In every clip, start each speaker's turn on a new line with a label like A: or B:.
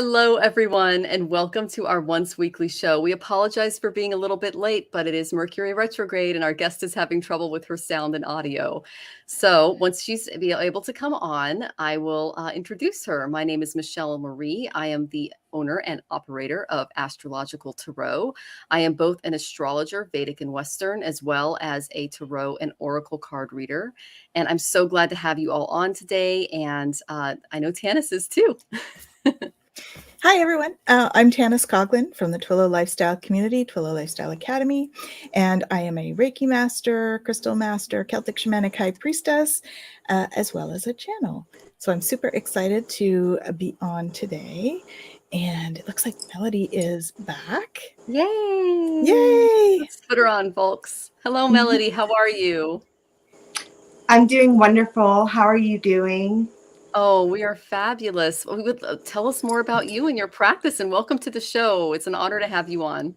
A: Hello, everyone, and welcome to our once weekly show. We apologize for being a little bit late, but it is Mercury retrograde and our guest is having trouble with her sound and audio. So once she's able to come on, I will introduce her. My name is Michelle Marie. I am the owner and operator of Astrological Tarot. I am both an astrologer, Vedic and Western, as well as a tarot and oracle card reader. And I'm so glad to have you all on today. And I know Tanis is too.
B: Hi, everyone. I'm Tanis Coughlin from the Twillow Lifestyle Community, Twillow Lifestyle Academy, and I am a Reiki Master, Crystal Master, Celtic Shamanic High Priestess, as well as a channel. So I'm super excited to be on today, and it looks like Melodie is back.
A: Yay!
B: Yay!
A: Let's put her on, folks. Hello, Melodie. How are you?
C: I'm doing wonderful. How are you doing?
A: Oh, we are fabulous. We would tell us more about you and your practice, and welcome to the show. It's an honor to have you on.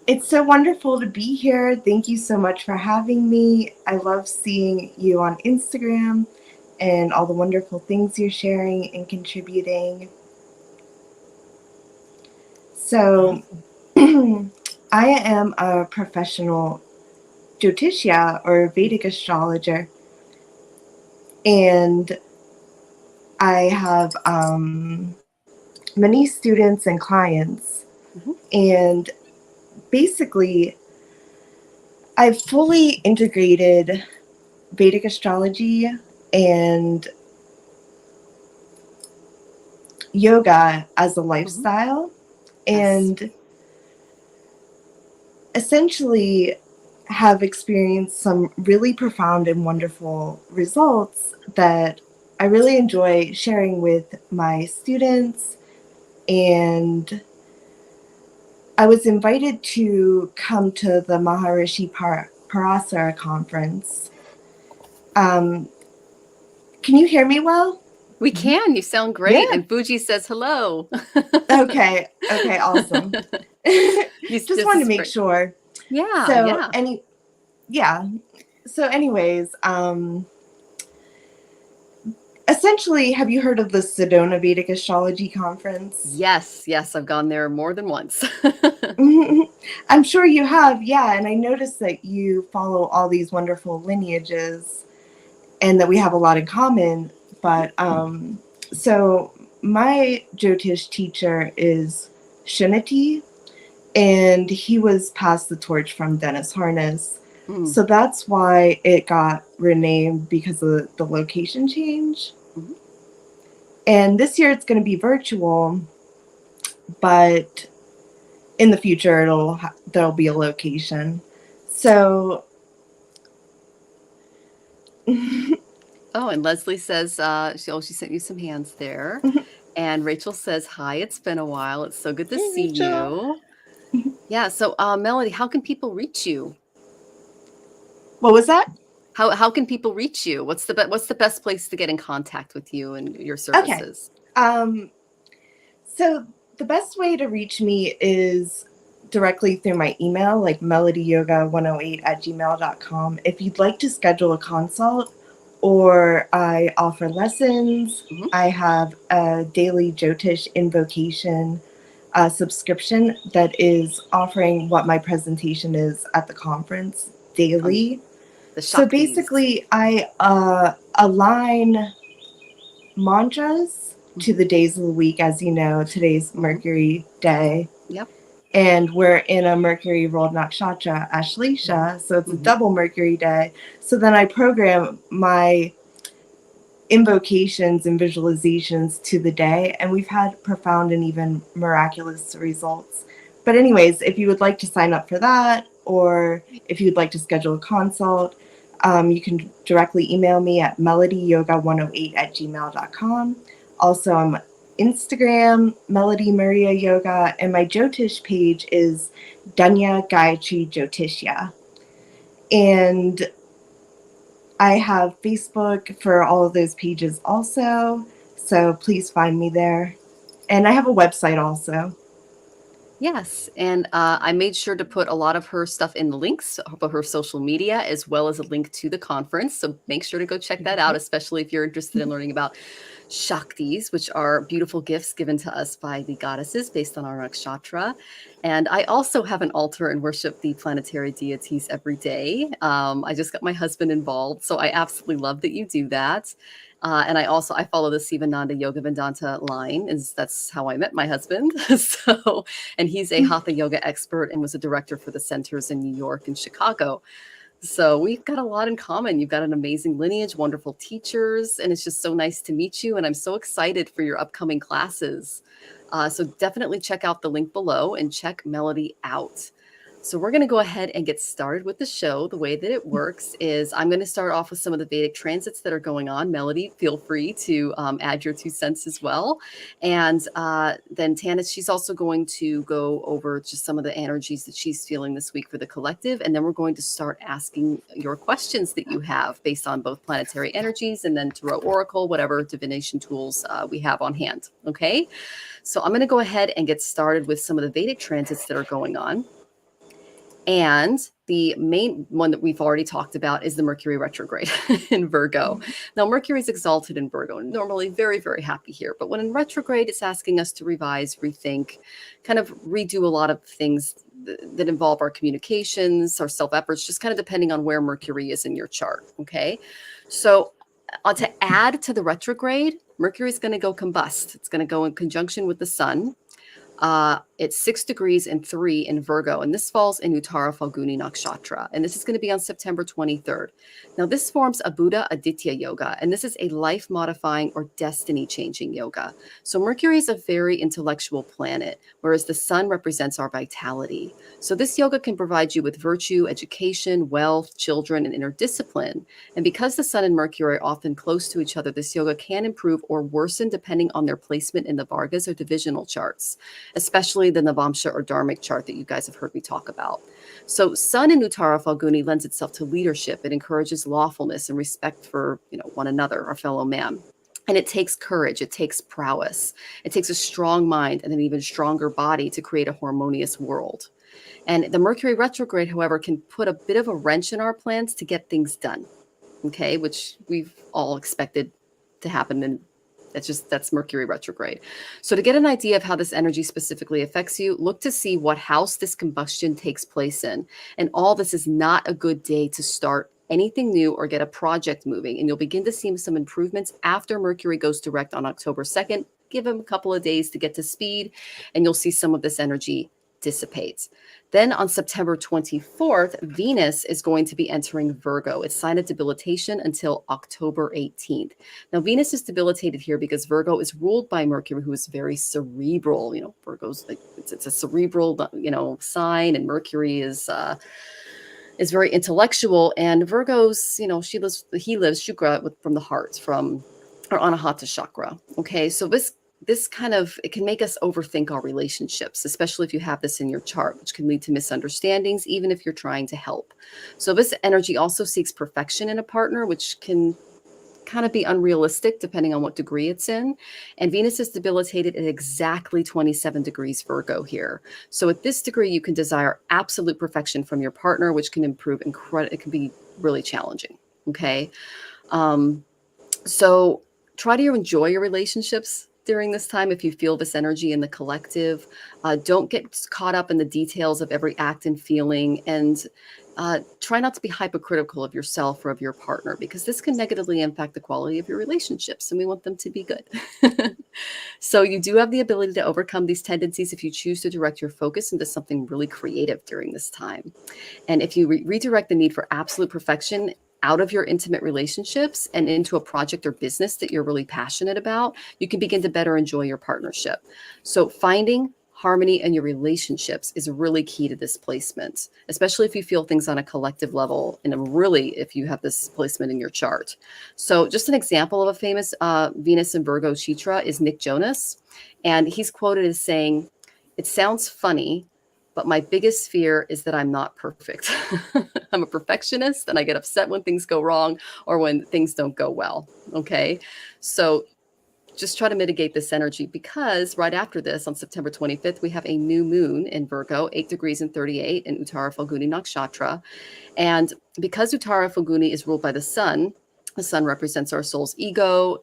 C: It's so wonderful to be here. Thank you so much for having me. I love seeing you on Instagram and all the wonderful things you're sharing and contributing. So I am a professional Jyotishya or Vedic astrologer. And I have many students and clients. And basically, I've fully integrated Vedic astrology and yoga as a lifestyle. And essentially have experienced some really profound and wonderful results that I really enjoy sharing with my students. And I was invited to come to the Maharishi Parasara conference. Can you hear me well?
A: We can. You sound great. Yeah. And Fuji says hello.
C: Okay, awesome. Just wanted to make sure.
A: Yeah.
C: So anyways, essentially, have you heard of the Sedona Vedic Astrology Conference?
A: Yes, I've gone there more than once.
C: I'm sure you have, yeah. And I noticed that you follow all these wonderful lineages and that we have a lot in common. But so my Jyotish teacher is Ksanati, and he was passed the torch from Dennis Harness. So that's why it got renamed, because of the location change. And this year it's going to be virtual, but in the future there'll be a location. So
A: oh, and Leslie says she sent you some hands there. And Rachel says, hi, it's been a while. It's so good to see you. Yeah. So Melodie, how can people reach you?
C: What was that?
A: How can people reach you? What's the best place to get in contact with you and your services?
C: Okay. So the best way to reach me is directly through my email, like melodieyoga108@gmail.com. If you'd like to schedule a consult, or I offer lessons, I have a daily Jyotish invocation subscription that is offering what my presentation is at the conference daily. So basically, I align mantras to the days of the week. As you know, today's Mercury day.
A: Yep.
C: And we're in a Mercury ruled nakshatra, Ashleisha, so it's a double Mercury day. So then I program my invocations and visualizations to the day, and we've had profound and even miraculous results. But anyways, if you would like to sign up for that, or if you'd like to schedule a consult, you can directly email me at melodieyoga108@gmail.com. Also, I'm Instagram, Melodie Maria Yoga, and my Jyotish page is Dhanya Gāyatrī Jyotishya. And I have Facebook for all of those pages also, so please find me there. And I have a website also.
A: Yes, and I made sure to put a lot of her stuff in the links of her social media, as well as a link to the conference. So make sure to go check that out, especially if you're interested in learning about Shaktis, which are beautiful gifts given to us by the goddesses based on our nakshatra. And I also have an altar and worship the planetary deities every day. I just got my husband involved, so I absolutely love that you do that. And I follow the Sivananda Yoga Vedanta line, is that's how I met my husband. So, and he's a Hatha yoga expert and was a director for the centers in New York and Chicago. So we've got a lot in common. You've got an amazing lineage, wonderful teachers, and it's just so nice to meet you. And I'm so excited for your upcoming classes. So definitely check out the link below and check Melodie out. So we're going to go ahead and get started with the show. The way that it works is I'm going to start off with some of the Vedic transits that are going on. Melodie, feel free to add your 2 cents as well. And then Tanis, she's also going to go over just some of the energies that she's feeling this week for the collective. And then we're going to start asking your questions that you have based on both planetary energies and then Tarot Oracle, whatever divination tools we have on hand. Okay. So I'm going to go ahead and get started with some of the Vedic transits that are going on. And the main one that we've already talked about is the Mercury retrograde in Virgo. Now, Mercury is exalted in Virgo, normally very, very happy here. But when in retrograde, it's asking us to revise, rethink, kind of redo a lot of things that involve our communications, our self-efforts, just kind of depending on where Mercury is in your chart, okay? So to add to the retrograde, Mercury is going to go combust. It's going to go in conjunction with the sun. It's 6 degrees and 3 in Virgo, and this falls in Uttara Phalguni Nakshatra, and this is going to be on September 23rd. Now, this forms a Buddha Aditya yoga, and this is a life-modifying or destiny-changing yoga. So Mercury is a very intellectual planet, whereas the sun represents our vitality. So this yoga can provide you with virtue, education, wealth, children, and inner discipline. And because the sun and Mercury are often close to each other, this yoga can improve or worsen depending on their placement in the Vargas or divisional charts, especially the Navamsha or Dharmic chart that you guys have heard me talk about. So Sun in Uttara Phalguni lends itself to leadership. It encourages lawfulness and respect for, one another, our fellow man. And it takes courage. It takes prowess. It takes a strong mind and an even stronger body to create a harmonious world. And the Mercury retrograde, however, can put a bit of a wrench in our plans to get things done, okay, which we've all expected to happen, and that's Mercury retrograde. So to get an idea of how this energy specifically affects you, look to see what house this combustion takes place in. And all this is not a good day to start anything new or get a project moving. And you'll begin to see some improvements after Mercury goes direct on October 2nd. Give him a couple of days to get to speed, and you'll see some of this energy dissipate. Then on September 24th, Venus is going to be entering Virgo. It's sign of debilitation until October 18th. Now, Venus is debilitated here because Virgo is ruled by Mercury, who is very cerebral. Virgo's like it's a cerebral, sign, and Mercury is very intellectual. And Virgo's, he lives Shukra from the heart, from our Anahata chakra. Okay, so this kind of, it can make us overthink our relationships, especially if you have this in your chart, which can lead to misunderstandings, even if you're trying to help. So this energy also seeks perfection in a partner, which can kind of be unrealistic depending on what degree it's in. And Venus is debilitated at exactly 27 degrees Virgo here. So at this degree, you can desire absolute perfection from your partner, which can improve it can be really challenging. Okay. So try to enjoy your relationships during this time if you feel this energy in the collective. Don't get caught up in the details of every act and feeling, and try not to be hypocritical of yourself or of your partner, because this can negatively impact the quality of your relationships, and we want them to be good. So you do have the ability to overcome these tendencies if you choose to direct your focus into something really creative during this time. And if you redirect the need for absolute perfection out of your intimate relationships and into a project or business that you're really passionate about, you can begin to better enjoy your partnership. So finding harmony in your relationships is really key to this placement, especially if you feel things on a collective level, and really if you have this placement in your chart. So just an example of a famous Venus and Virgo Chitra is Nick Jonas. And he's quoted as saying, "It sounds funny, but my biggest fear is that I'm not perfect." I'm a perfectionist and I get upset when things go wrong or when things don't go well. Okay. So just try to mitigate this energy, because right after this, on September 25th, we have a new moon in Virgo, 8 degrees and 38 in Uttara Phalguni Nakshatra. And because Uttara Phalguni is ruled by the sun, The sun represents our soul's ego.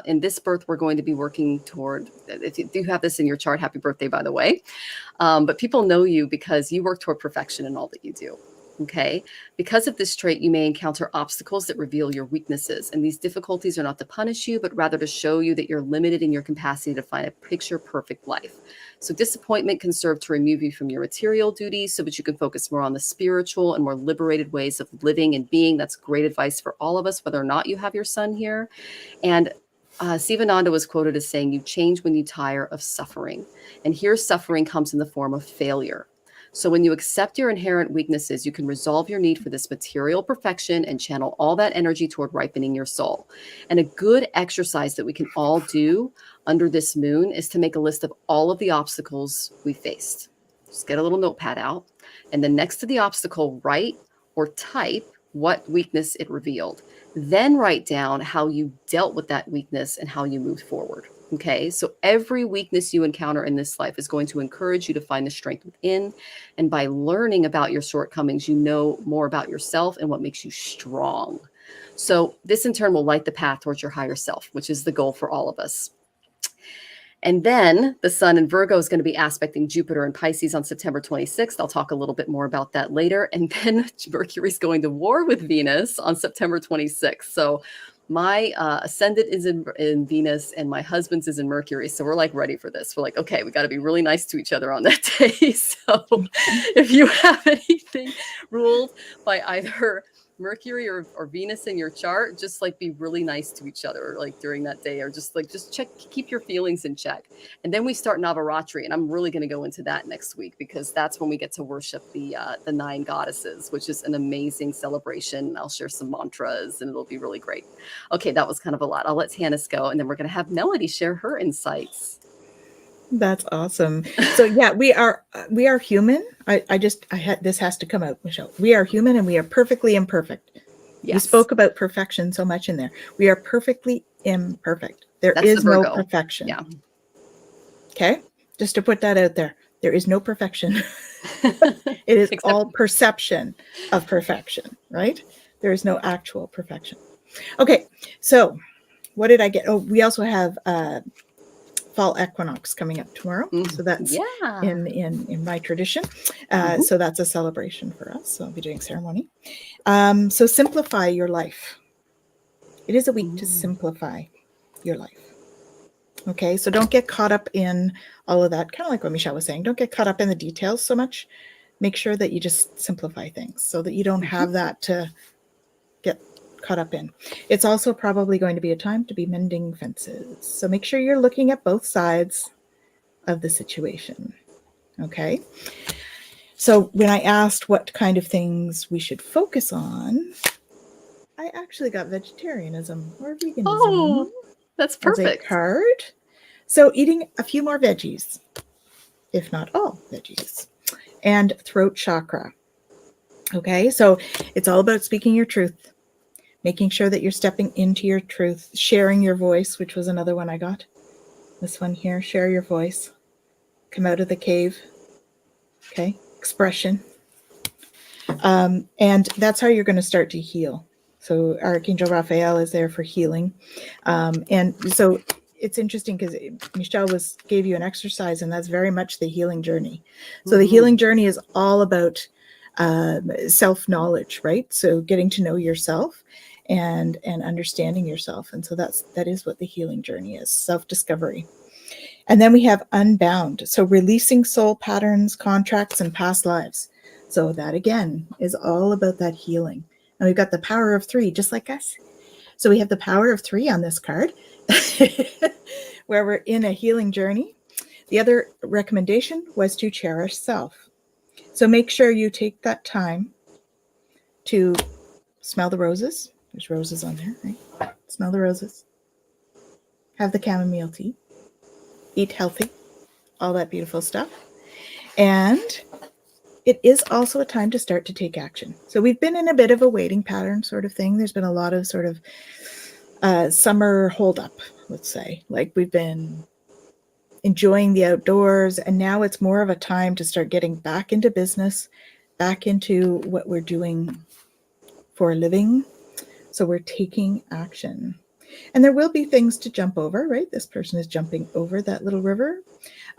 A: In this birth, we're going to be working toward, if you have this in your chart, happy birthday, by the way. But people know you because you work toward perfection in all that you do. Okay. Because of this trait, you may encounter obstacles that reveal your weaknesses. And these difficulties are not to punish you, but rather to show you that you're limited in your capacity to find a picture perfect life. So disappointment can serve to remove you from your material duties so that you can focus more on the spiritual and more liberated ways of living and being. That's great advice for all of us, whether or not you have your sun here. And Sivananda was quoted as saying, you change when you tire of suffering. And here suffering comes in the form of failure. So when you accept your inherent weaknesses, you can resolve your need for this material perfection and channel all that energy toward ripening your soul. And a good exercise that we can all do under this moon is to make a list of all of the obstacles we faced. Just get a little notepad out. And then next to the obstacle, write or type what weakness it revealed. Then write down how you dealt with that weakness and how you moved forward. Okay, so every weakness you encounter in this life is going to encourage you to find the strength within. And by learning about your shortcomings, you know more about yourself and what makes you strong. So this in turn will light the path towards your higher self, which is the goal for all of us. And then the sun in Virgo is going to be aspecting Jupiter and Pisces on September 26th. I'll talk a little bit more about that later. And then Mercury's going to war with Venus on September 26th. So my ascendant is in Venus and my husband's is in Mercury. So we're like ready for this. We're like, okay, we got to be really nice to each other on that day. So if you have anything ruled by either Mercury or Venus in your chart, just like be really nice to each other like during that day, or just check, keep your feelings in check. And then we start Navaratri, and I'm really going to go into that next week because that's when we get to worship the 9 goddesses, which is an amazing celebration. I'll share some mantras and it'll be really great. Okay, that was kind of a lot. I'll let Tanis go, and then we're going to have Melodie share her insights.
B: That's awesome. So yeah, we are human. This has to come out, Michelle. We are human and we are perfectly imperfect.
A: Yes.
B: You spoke about perfection so much in there. We are perfectly imperfect. That's is no perfection.
A: Yeah.
B: Okay. Just to put that out there. There is no perfection. It is all perception of perfection, right? There is no actual perfection. Okay. So what did I get? Oh, we also have fall equinox coming up tomorrow. So that's in my tradition. So that's a celebration for us. So I'll be doing ceremony. So simplify your life. It is a week to simplify your life. Okay, so don't get caught up in all of that. Kind of like what Michelle was saying. Don't get caught up in the details so much. Make sure that you just simplify things so that you don't have that to get caught up in. It's also probably going to be a time to be mending fences. So make sure you're looking at both sides of the situation. Okay. So when I asked what kind of things we should focus on, I actually got vegetarianism or veganism.
A: Oh, that's perfect.
B: As a card. So eating a few more veggies, if not all veggies, and throat chakra. Okay. So it's all about speaking your truth. Making sure that you're stepping into your truth, sharing your voice, which was another one I got. This one here, share your voice. Come out of the cave. Okay, expression. And that's how you're going to start to heal. So Archangel Raphael is there for healing. And so it's interesting because Michelle gave you an exercise, and that's very much the healing journey. So the healing journey is all about self-knowledge, right? So getting to know yourself and understanding yourself. And so that is what the healing journey is, self-discovery. And then we have unbound. So releasing soul patterns, contracts, and past lives. So that again is all about that healing. And we've got the power of 3, just like us. So we have the power of 3 on this card, where we're in a healing journey. The other recommendation was to cherish self. So make sure you take that time to smell the roses. There's roses on there, right? Smell the roses. Have the chamomile tea. Eat healthy. All that beautiful stuff. And it is also a time to start to take action. So we've been in a bit of a waiting pattern sort of thing. There's been a lot of sort of summer holdup, let's say. Like we've been enjoying the outdoors, and now it's more of a time to start getting back into business, back into what we're doing for a living, So we're taking action. And there will be things to jump over, right? This person is jumping over that little river.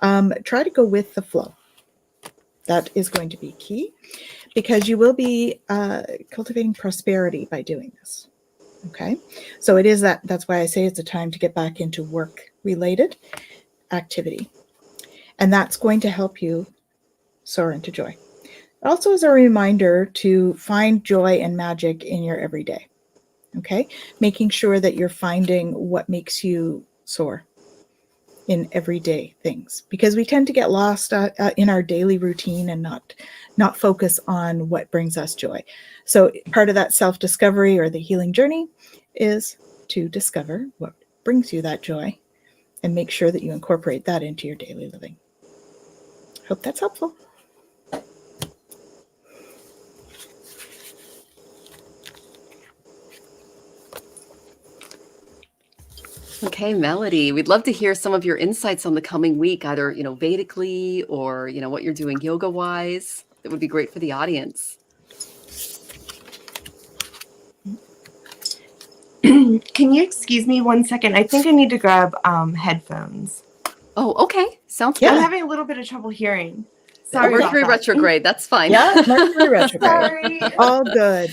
B: Try to go with the flow. That is going to be key, because you will be cultivating prosperity by doing this. Okay, so it is that's why I say it's a time to get back into work-related activity. And that's going to help you soar into joy. Also, as a reminder to find joy and magic in your everyday. Okay, making sure that you're finding what makes you soar in everyday things, because we tend to get lost in our daily routine and not focus on what brings us joy. So part of that self-discovery or the healing journey is to discover what brings you that joy and make sure that you incorporate that into your daily living. Hope that's helpful.
A: Okay, Melodie, we'd love to hear some of your insights on the coming week, either, Vedically or, what you're doing yoga-wise. It would be great for the audience.
C: Can you excuse me 1 second? I think I need to grab headphones.
A: Oh, okay. Sounds
B: Yeah.
A: good.
C: I'm having a little bit of trouble hearing. Sorry about
A: Mercury
C: that.
A: retrograde. That's fine.
B: Yeah, Mercury retrograde.
C: Sorry.
B: All good.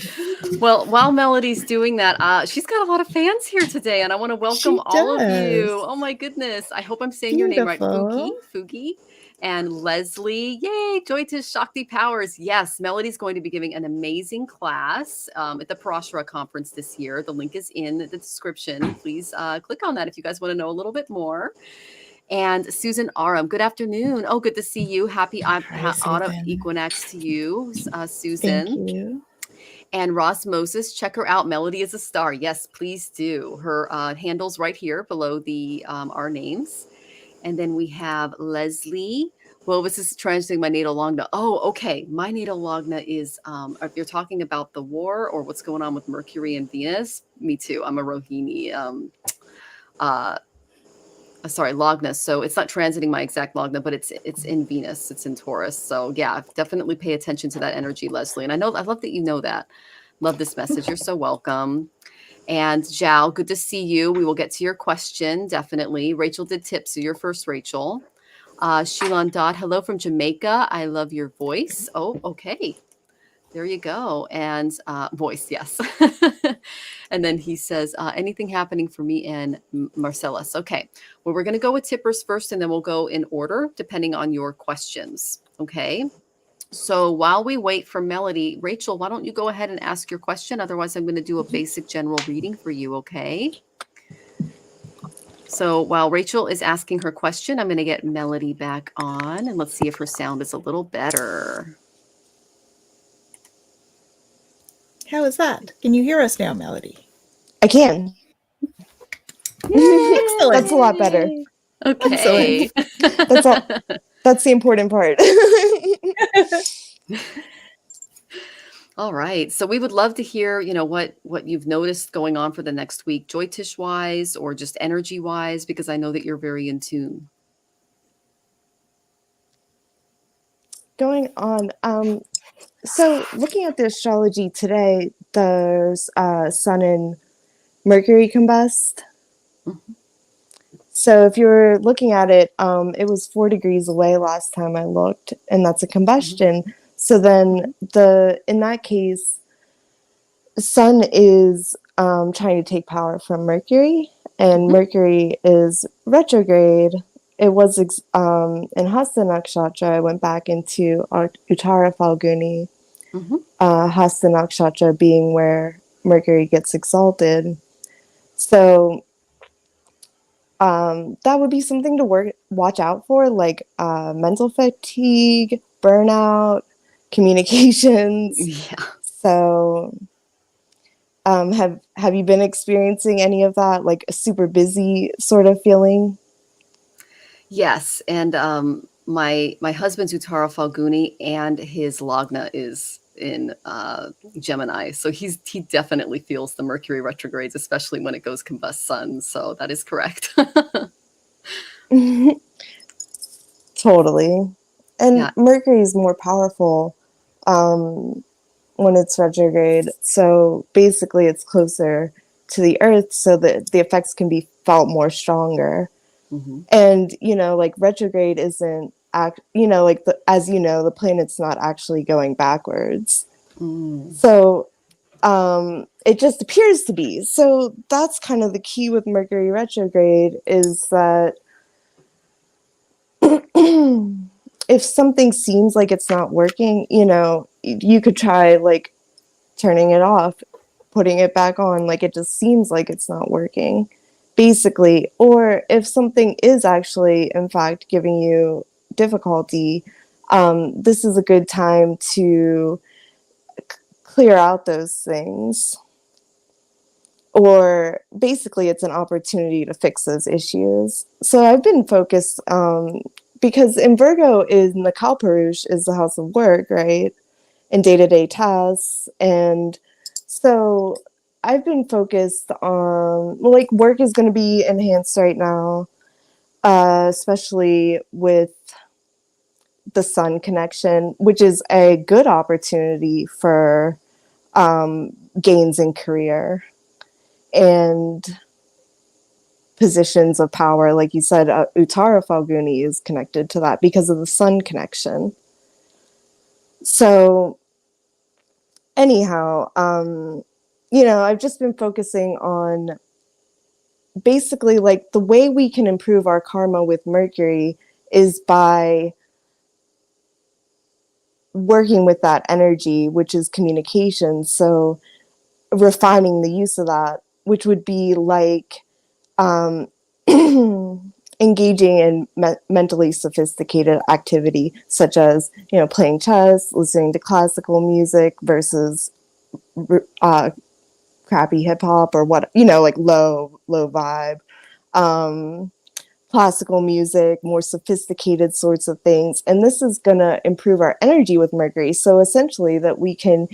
A: Well, while Melodie's doing that, she's got a lot of fans here today, and I want to welcome
B: She
A: all of
B: does.
A: you. Oh my goodness. I hope I'm saying your name right.
B: Beautiful.
A: Fugi, and Leslie. Yay, Jyotish Shakti Powers. Yes, Melodie's going to be giving an amazing class at the Parashara conference this year. The link is in the description. Please click on that if you guys want to know a little bit more. And Susan Aram, good afternoon. Oh, good to see you. Happy autumn
B: Susan.
A: equinox to you, Susan.
B: Thank you.
A: And Ross Moses, check her out. Melodie is a star. Yes, please do. Her handle's right here below the our names. And then we have Leslie. Well, this is translating my natal lagna. Oh, okay. My natal lagna is, if you're talking about the war or what's going on with Mercury and Venus, me too. I'm a Rohini. Sorry, lagna. So it's not transiting my exact lagna, but it's in Venus. It's in Taurus. So yeah, definitely pay attention to that energy, Leslie. And I love that you know that. Love this message. You're so welcome. And Zhao, good to see you. We will get to your question, definitely. Rachel did tips, so you're first, Rachel. Shilan Dot, hello from Jamaica. I love your voice. Oh, okay. There you go. And voice, yes. And then he says, anything happening for me and Marcellus. Okay. Well, we're going to go with tippers first, and then we'll go in order, depending on your questions. Okay. So while we wait for Melodie, Rachel, why don't you go ahead and ask your question? Otherwise, I'm going to do a basic general reading for you. Okay. So while Rachel is asking her question, I'm going to get Melodie back on, and let's see if her sound is a little better.
B: How is that? Can you hear us now, Melodie?
C: I can.
B: Excellent.
C: That's a lot better.
A: Okay.
C: That's all. That's the important part.
A: All right. So we would love to hear, what you've noticed going on for the next week, Jyotish wise or just energy wise, because I know that you're very in tune.
C: Going on. So looking at the astrology today, there's Sun and Mercury combust.
A: Mm-hmm.
C: So if you're looking at it, it was 4 degrees away last time I looked, and that's a combustion. Mm-hmm. So then in that case, Sun is trying to take power from Mercury, and mm-hmm. Mercury is retrograde. It was in Hasta Nakshatra. I went back into Uttara Falguni, mm-hmm. Hasta Nakshatra being where Mercury gets exalted. So that would be something to watch out for, like mental fatigue, burnout, communications.
A: Yeah.
C: So have you been experiencing any of that, like a super busy sort of feeling?
A: Yes, and my husband's Uttara Falguni, and his lagna is in Gemini, so he definitely feels the Mercury retrogrades, especially when it goes combust Sun. So that is correct.
C: Totally, and yeah. Mercury is more powerful when it's retrograde. So basically it's closer to the earth so that the effects can be felt more stronger.
A: Mm-hmm.
C: And, like retrograde isn't like as the planet's not actually going backwards. So it just appears to be. So that's kind of the key with Mercury retrograde, is that if something seems like it's not working, you could try like turning it off, putting it back on, like it just seems like it's not working, basically. Or if something is actually, in fact, giving you difficulty, this is a good time to clear out those things. Or basically, it's an opportunity to fix those issues. So I've been focused, because in Virgo, in the Kalpurush is the house of work, right? And day-to-day tasks. And so I've been focused on, like, work is going to be enhanced right now, especially with the sun connection, which is a good opportunity for gains in career and positions of power. Like you said, Uttara Falguni is connected to that because of the sun connection. So anyhow, I've just been focusing on basically like the way we can improve our karma with Mercury is by working with that energy, which is communication. So refining the use of that, which would be like engaging in mentally sophisticated activity, such as, playing chess, listening to classical music versus crappy hip hop, or what, like low vibe, classical music, more sophisticated sorts of things. And this is going to improve our energy with Mercury. So essentially that we can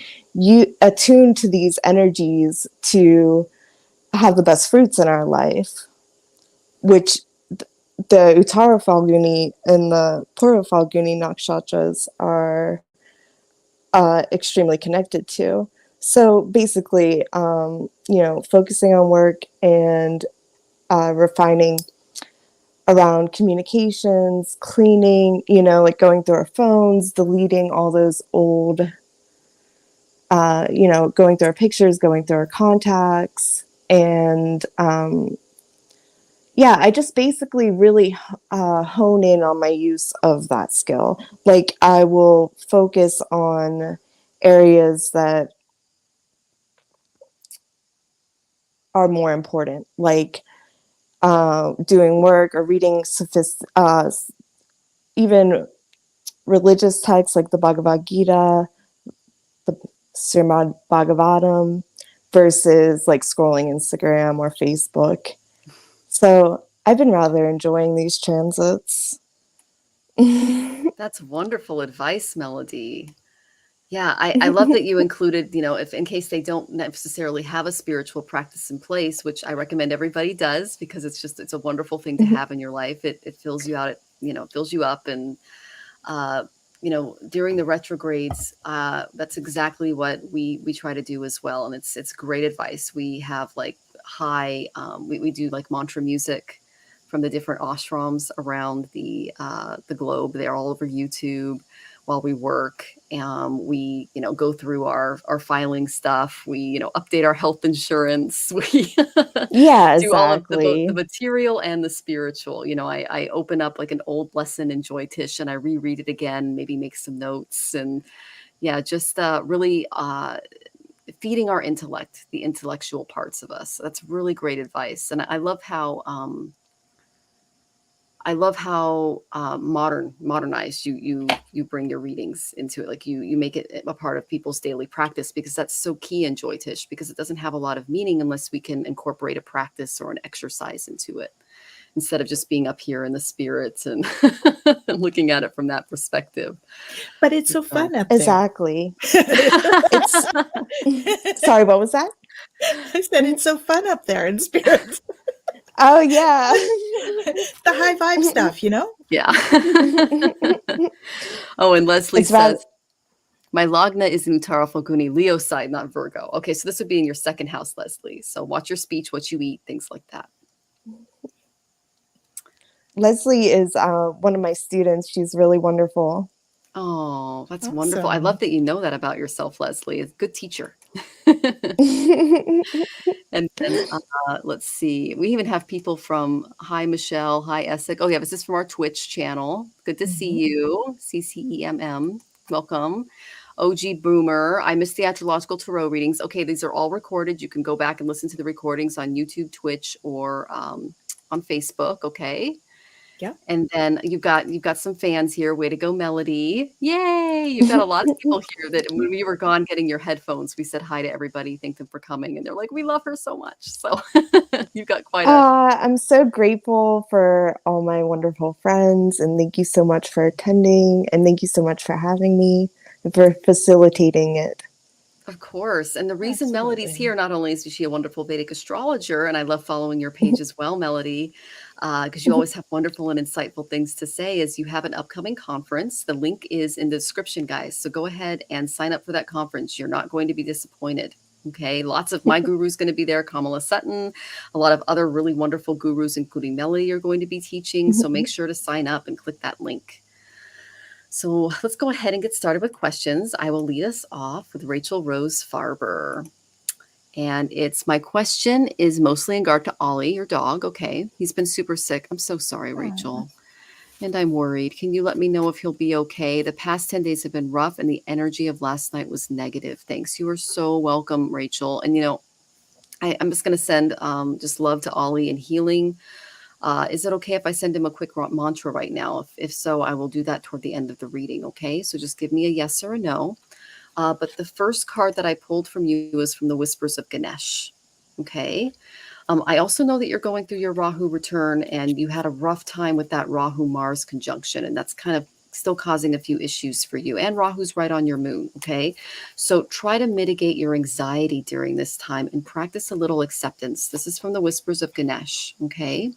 C: attune to these energies to have the best fruits in our life, which the Uttara Falguni and the Pura Falguni nakshatras are extremely connected to. So basically, focusing on work and refining around communications, cleaning, like going through our phones, deleting all those old, going through our pictures, going through our contacts. And I just basically really hone in on my use of that skill. Like I will focus on areas that are more important, like doing work or reading even religious texts like the Bhagavad Gita, the Srimad Bhagavatam, versus like scrolling Instagram or Facebook. So I've been rather enjoying these transits.
A: That's wonderful advice, Melodie. Yeah, I love that you included, if in case they don't necessarily have a spiritual practice in place, which I recommend everybody does, because it's a wonderful thing to have in your life. It fills you out, fills you up. And, during the retrogrades, that's exactly what we try to do as well. And it's great advice. We have like we do like mantra music from the different ashrams around the globe. They're all over YouTube while we work. We, go through our filing stuff. We, update our health insurance. We do all of the material and the spiritual. I open up like an old lesson in Jyotish and I reread it again, maybe make some notes, and just really feeding our intellect, the intellectual parts of us. That's really great advice. And I love how modernized you bring your readings into it. Like you make it a part of people's daily practice, because that's so key in Jyotish, because it doesn't have a lot of meaning unless we can incorporate a practice or an exercise into it, instead of just being up here in the spirits and looking at it from that perspective.
B: But it's so fun up there.
C: Exactly. Sorry, what was that?
B: I said it's so fun up there in spirits.
C: Oh, yeah.
B: The high vibe stuff,
A: Yeah. Oh, and Leslie says, My Lagna is in Uttara Falguni, Leo side, not Virgo. Okay, so this would be in your second house, Leslie. So watch your speech, what you eat, things like that.
C: Leslie is one of my students. She's really wonderful.
A: Oh, that's wonderful. I love that you know that about yourself, Leslie. It's a good teacher. And then let's see. We even have people from, hi, Michelle. Hi, Essig. Oh, yeah, this is from our Twitch channel. Good to see you. CCEMM. Welcome. OG Boomer. I missed the astrological tarot readings. Okay, these are all recorded. You can go back and listen to the recordings on YouTube, Twitch, or on Facebook. Okay.
B: Yeah.
A: And then you've got some fans here. Way to go, Melodie. Yay. You've got a lot of people here that when we were gone getting your headphones, we said hi to everybody, thank them for coming. And they're like, we love her so much. So you've got quite a...
C: I'm so grateful for all my wonderful friends. And thank you so much for attending. And thank you so much for having me and for facilitating it.
A: Of course. And the reason Melodie's here, not only is she a wonderful Vedic astrologer, and I love following your page as well, Melodie, because you always have wonderful and insightful things to say, is you have an upcoming conference. The link is in the description, guys. So go ahead and sign up for that conference. You're not going to be disappointed. Okay. Lots of my gurus going to be there. Kamala Sutton, a lot of other really wonderful gurus, including Melodie, are going to be teaching. So make sure to sign up and click that link. So let's go ahead and get started with questions. I will lead us off with Rachel Rose Farber. And my question is mostly in regard to Ollie, your dog. Okay. He's been super sick. I'm so sorry, Rachel. And I'm worried. Can you let me know if he'll be okay? The past 10 days have been rough and the energy of last night was negative. Thanks. You are so welcome, Rachel. And, I'm just going to send just love to Ollie and healing. Is it okay if I send him a quick mantra right now? If so, I will do that toward the end of the reading. Okay. So just give me a yes or a no. But the first card that I pulled from you is from the Whispers of Ganesh. Okay. I also know that you're going through your Rahu return and you had a rough time with that Rahu Mars conjunction. And that's kind of still causing a few issues for you. And Rahu's right on your moon. Okay. So try to mitigate your anxiety during this time and practice a little acceptance. This is from the Whispers of Ganesh. Okay.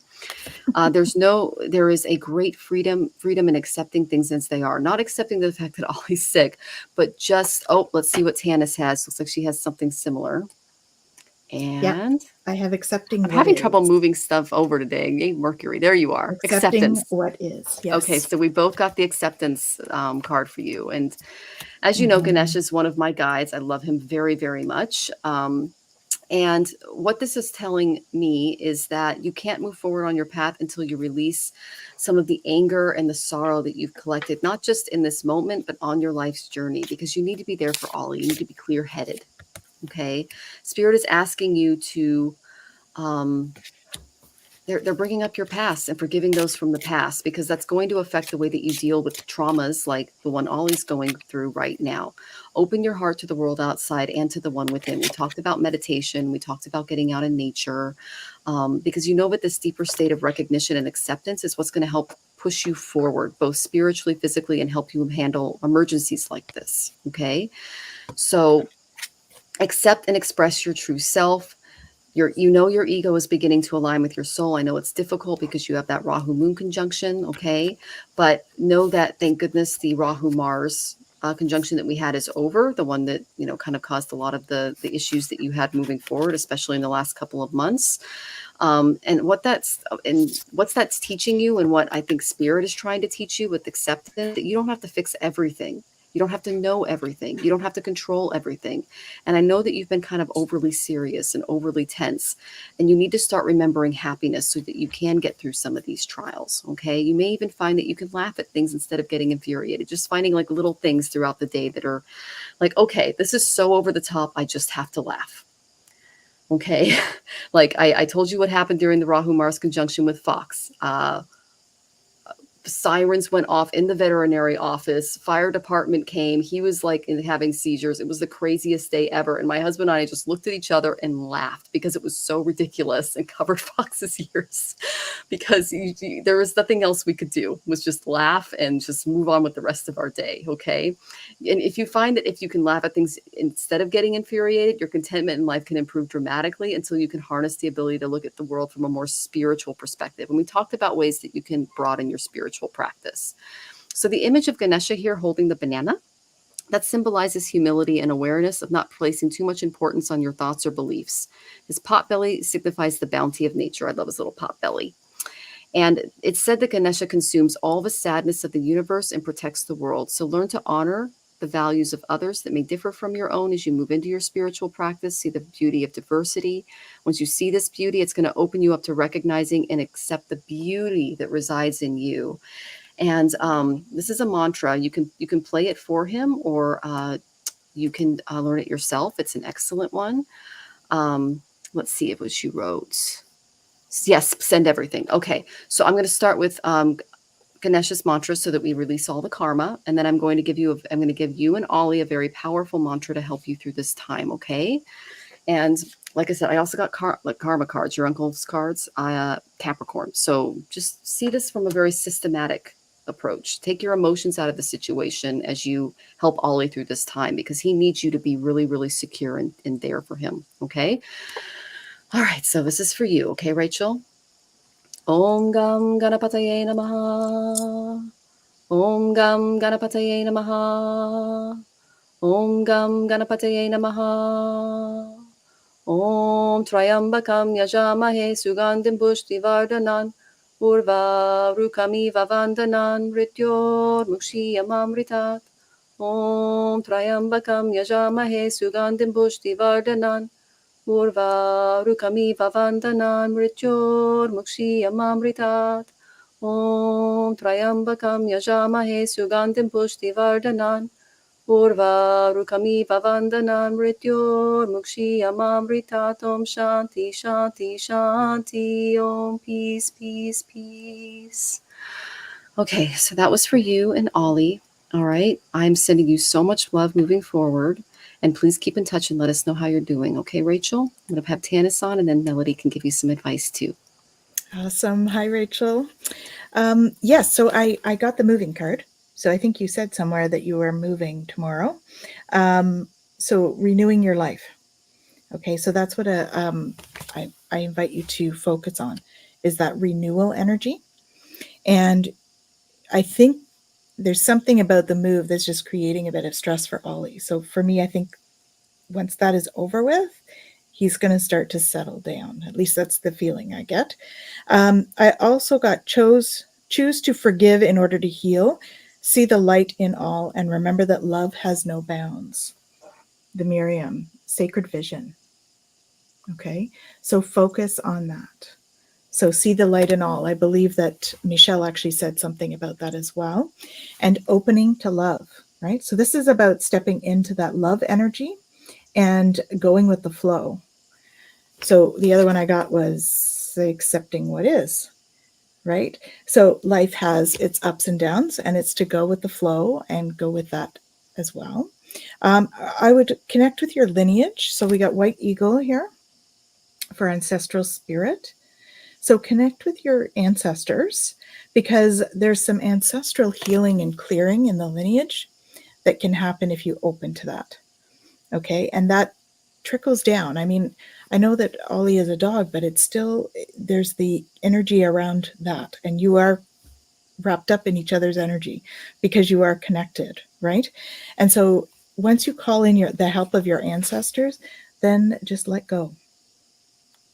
A: There is a great freedom in accepting things as they are, not accepting the fact that Ollie's sick, but just, let's see what Tanis has. Looks like she has something similar. And
B: I have accepting.
A: I'm having trouble moving stuff over today. Hey, Mercury, there you are.
B: Accepting what is. Yes.
A: Okay, so we both got the acceptance card for you. And as you know, Ganesh is one of my guides. I love him very, very much. And what this is telling me is that you can't move forward on your path until you release some of the anger and the sorrow that you've collected, not just in this moment, but on your life's journey, because you need to be there for Ollie. You need to be clear-headed. Okay. Spirit is asking you to, they're bringing up your past and forgiving those from the past, because that's going to affect the way that you deal with traumas like the one Ollie's going through right now. Open your heart to the world outside and to the one within. We talked about meditation. We talked about getting out in nature, because that this deeper state of recognition and acceptance is what's going to help push you forward, both spiritually, physically, and help you handle emergencies like this. Okay. So accept and express your true self. Your ego is beginning to align with your soul. I know it's difficult because you have that Rahu moon conjunction. Okay. But know that, thank goodness, the Rahu Mars conjunction that we had is over. The one that, kind of caused a lot of the issues that you had moving forward, especially in the last couple of months. And what that's teaching you, and what I think Spirit is trying to teach you with acceptance, that you don't have to fix everything. You don't have to know everything. You don't have to control everything. And I know that you've been kind of overly serious and overly tense, and you need to start remembering happiness so that you can get through some of these trials. Okay. You may even find that you can laugh at things instead of getting infuriated, just finding like little things throughout the day that are like, okay, this is so over the top. I just have to laugh. Okay. Like I told you what happened during the Rahu Mars conjunction with Fox. Sirens went off in the veterinary office. Fire department came. He was having seizures. It was the craziest day ever. And my husband and I just looked at each other and laughed because it was so ridiculous, and covered Fox's ears because there was nothing else we could do, was just laugh and just move on with the rest of our day. Okay. And if you find that if you can laugh at things instead of getting infuriated, your contentment in life can improve dramatically until you can harness the ability to look at the world from a more spiritual perspective. And we talked about ways that you can broaden your spiritual practice. So the image of Ganesha here holding the banana That symbolizes humility and awareness of not placing too much importance on your thoughts or beliefs. His pot belly signifies the bounty of nature. I love his little pot belly. And it's said that Ganesha consumes all the sadness of the universe and protects the world. So learn to honor the values of others that may differ from your own as you move into your spiritual practice. See the beauty of diversity. Once you see this beauty, it's going to open you up to recognizing and accept the beauty that resides in you. And this is a mantra. You can play it for him, or you can learn it yourself. It's an excellent one. Let's see what she wrote. Yes, send everything. Okay, so I'm going to start with Ganesha's mantra so that we release all the karma, and then I'm going to give you and Ollie a very powerful mantra to help you through this time. Okay, and like I said, I also got karma cards, your uncle's cards, Capricorn. So just see this from a very systematic approach. Take your emotions out of the situation as you help Ollie through this time, because he needs you to be really, really secure and there for him. Okay. All right. So this is for you. Okay, Rachel. Om Gam Ganapataye Namaha. Om Gam Ganapataye Namaha. Om Gam Ganapataye Namaha. Om Trayambakam Yajamahe Sugandim Pushti Vardhanan Urva Rukami Vavandanan Rityor Mukshiyamamritat. Om Trayambakam Yajamahe Sugandim Pushti Vardhanan Urva Rukami Vavandanan Rityor Mukshiyamamritat. Om Trayambakam Yajamahe Sugandim Pushti Vardhanan Urva Rukami Vavandanan Mrityor Mukshiyamamritat. Om Shanti Shanti Shanti. Om Peace Peace Peace. Okay, so that was for you and Ollie. All right, I'm sending you so much love moving forward, and please keep in touch and let us know how you're doing. Okay, Rachel? I'm going to have Tanis on, and then Melodie can give you some advice too.
B: Awesome. Hi, Rachel. Yes, so I got the moving card. So I think you said somewhere that you were moving tomorrow. So renewing your life. Okay, so that's what I invite you to focus on, is that renewal energy. And I think there's something about the move that's just creating a bit of stress for Ollie. So for me, I think once that is over with, he's going to start to settle down. At least that's the feeling I get. I also got choose to forgive in order to heal. See the light in all, and remember that love has no bounds. The Miriam, sacred vision. Okay, so focus on that. So see the light in all. I believe that Michelle actually said something about that as well. And opening to love, right? So this is about stepping into that love energy and going with the flow. So the other one I got was accepting what is. Right? So life has its ups and downs, and it's to go with the flow and go with that as well. I would connect with your lineage. So we got White Eagle here for ancestral spirit. So connect with your ancestors, because there's some ancestral healing and clearing in the lineage that can happen if you open to that. Okay. And that trickles down. I mean, I know that Ollie is a dog, but it's still, there's the energy around that, and you are wrapped up in each other's energy because you are connected, right? And so once you call in the help of your ancestors, then just let go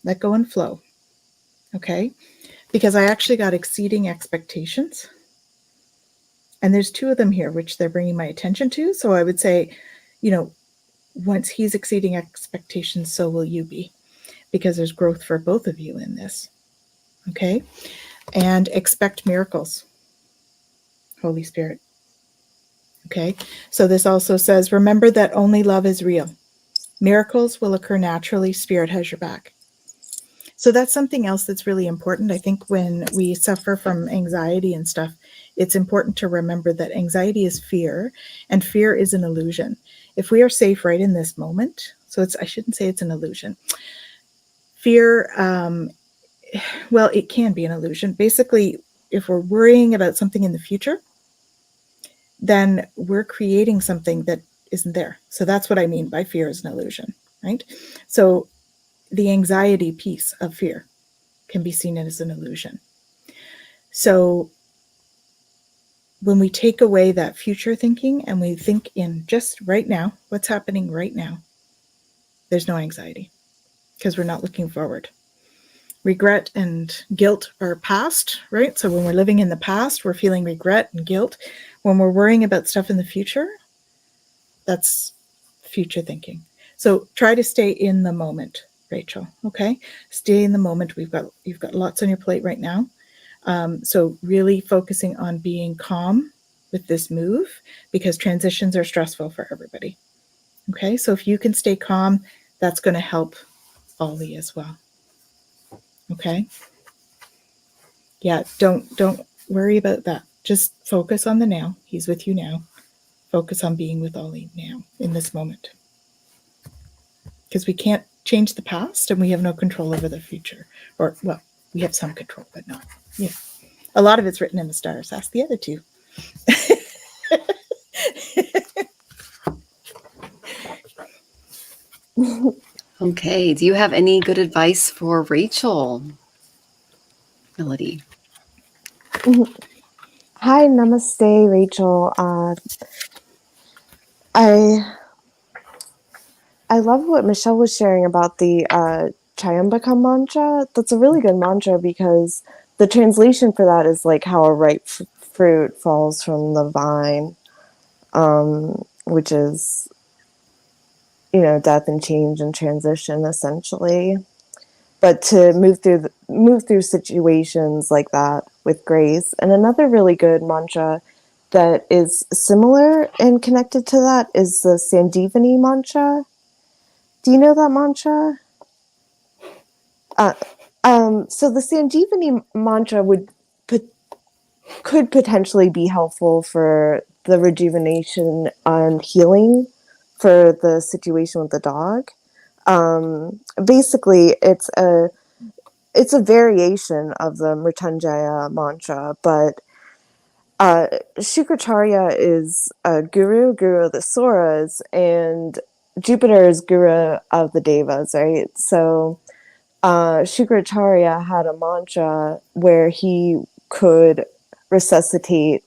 B: and flow. Okay. Because I actually got exceeding expectations, and there's two of them here, which they're bringing my attention to. So I would say, once he's exceeding expectations, so will you be, because there's growth for both of you in this. Okay. And expect miracles, Holy Spirit. Okay. So this also says, remember that only love is real. Miracles will occur naturally. Spirit has your back. So that's something else that's really important. I think when we suffer from anxiety and stuff, it's important to remember that anxiety is fear, and fear is an illusion. If we are safe right in this moment, so I shouldn't say it's an illusion. Fear, well, it can be an illusion. Basically, if we're worrying about something in the future, then we're creating something that isn't there. So that's what I mean by fear is an illusion, right? So the anxiety piece of fear can be seen as an illusion. So when we take away that future thinking and we think in just right now, what's happening right now, there's no anxiety because we're not looking forward. Regret and guilt are past, right? So when we're living in the past, we're feeling regret and guilt. When we're worrying about stuff in the future, that's future thinking. So try to stay in the moment, Rachel. Okay, stay in the moment. You've got lots on your plate right now. So really focusing on being calm with this move, because transitions are stressful for everybody. Okay, so if you can stay calm, that's going to help Ollie as well. Okay. Yeah, don't worry about that. Just focus on the now. He's with you now. Focus on being with Ollie now in this moment. Because we can't change the past and we have no control over the future. Or, well, we have some control, but not. Yeah. A lot of it's written in the stars. Ask the other two.
A: Okay. Do you have any good advice for Rachel? Melodie.
C: Hi, namaste, Rachel. I love what Michelle was sharing about the Chayambaka mantra. That's a really good mantra because the translation for that is like how a ripe fruit falls from the vine, which is, death and change and transition essentially. But to move through situations like that with grace. And another really good mantra that is similar and connected to that is the Sandivani mantra. Do you know that mantra? So the Sandivani mantra could potentially be helpful for the rejuvenation and healing for the situation with the dog. Basically, it's a variation of the Mrityunjaya mantra, but Shukracharya is a guru of the Suras, and Jupiter is guru of the Devas, right? So Shukracharya had a mantra where he could resuscitate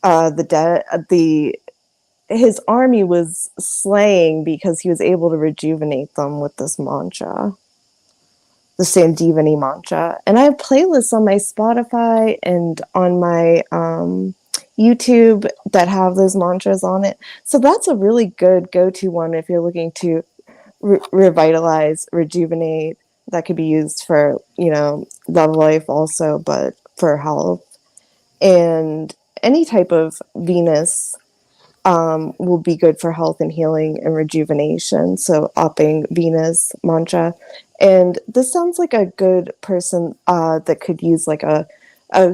C: the dead. His army was slaying because he was able to rejuvenate them with this mantra, the Sandivani mantra. And I have playlists on my Spotify and on my YouTube that have those mantras on it. So that's a really good go-to one if you're looking to revitalize, rejuvenate. That could be used for, love life also, but for health. And any type of Venus will be good for health and healing and rejuvenation. So upping Venus mantra. And this sounds like a good person that could use like a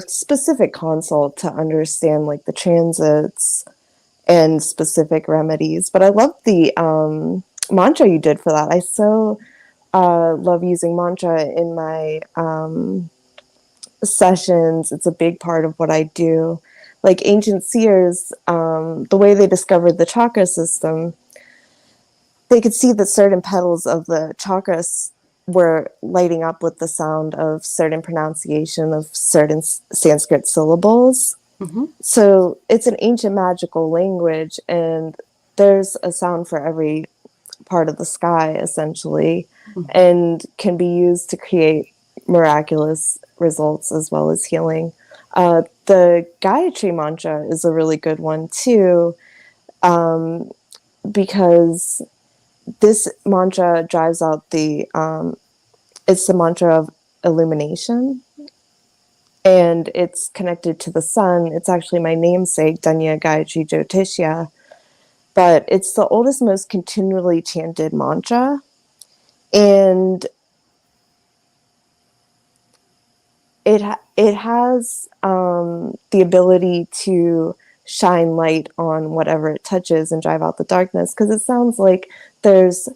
C: specific consult to understand like the transits and specific remedies. But I love the mantra you did for that. I so love using mantra in my sessions. It's a big part of what I do. Like ancient seers, the way they discovered the chakra system, they could see that certain petals of the chakras were lighting up with the sound of certain pronunciation of certain Sanskrit syllables.
A: Mm-hmm.
C: So it's an ancient magical language, and there's a sound for every part of the sky, essentially, and can be used to create miraculous results as well as healing. The Gayatri mantra is a really good one too, because this mantra drives out it's the mantra of illumination, and it's connected to the sun. It's actually my namesake, Dhanya Gāyatrī Jyotishya, but it's the oldest, most continually chanted mantra, and it has the ability to shine light on whatever it touches and drive out the darkness, because it sounds like there's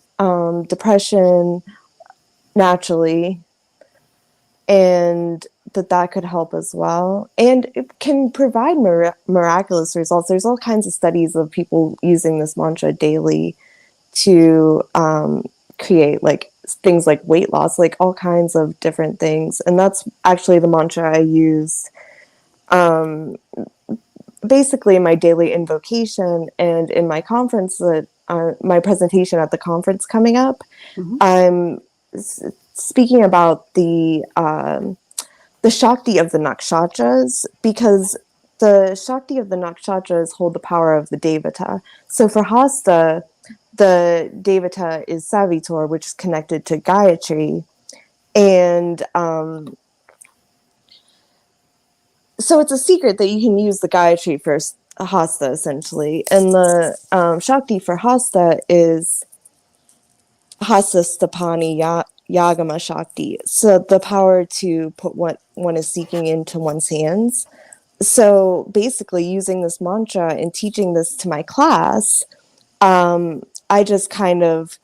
C: depression naturally, and that could help as well. And it can provide miraculous results. There's all kinds of studies of people using this mantra daily to create like things like weight loss, like all kinds of different things. And that's actually the mantra I used basically in my daily invocation and in my conference, that my presentation at the conference coming up, I'm speaking about the Shakti of the nakshatras, because the Shakti of the nakshatras hold the power of the Devata. So for Hasta, the Devata is Savitor, which is connected to Gayatri. And so it's a secret that you can use the Gayatri for Hasta, essentially. And the Shakti for Hasta is Hasta Stapani Yagama Shakti. So the power to put what one is seeking into one's hands. So basically, using this mantra and teaching this to my class, I just kind of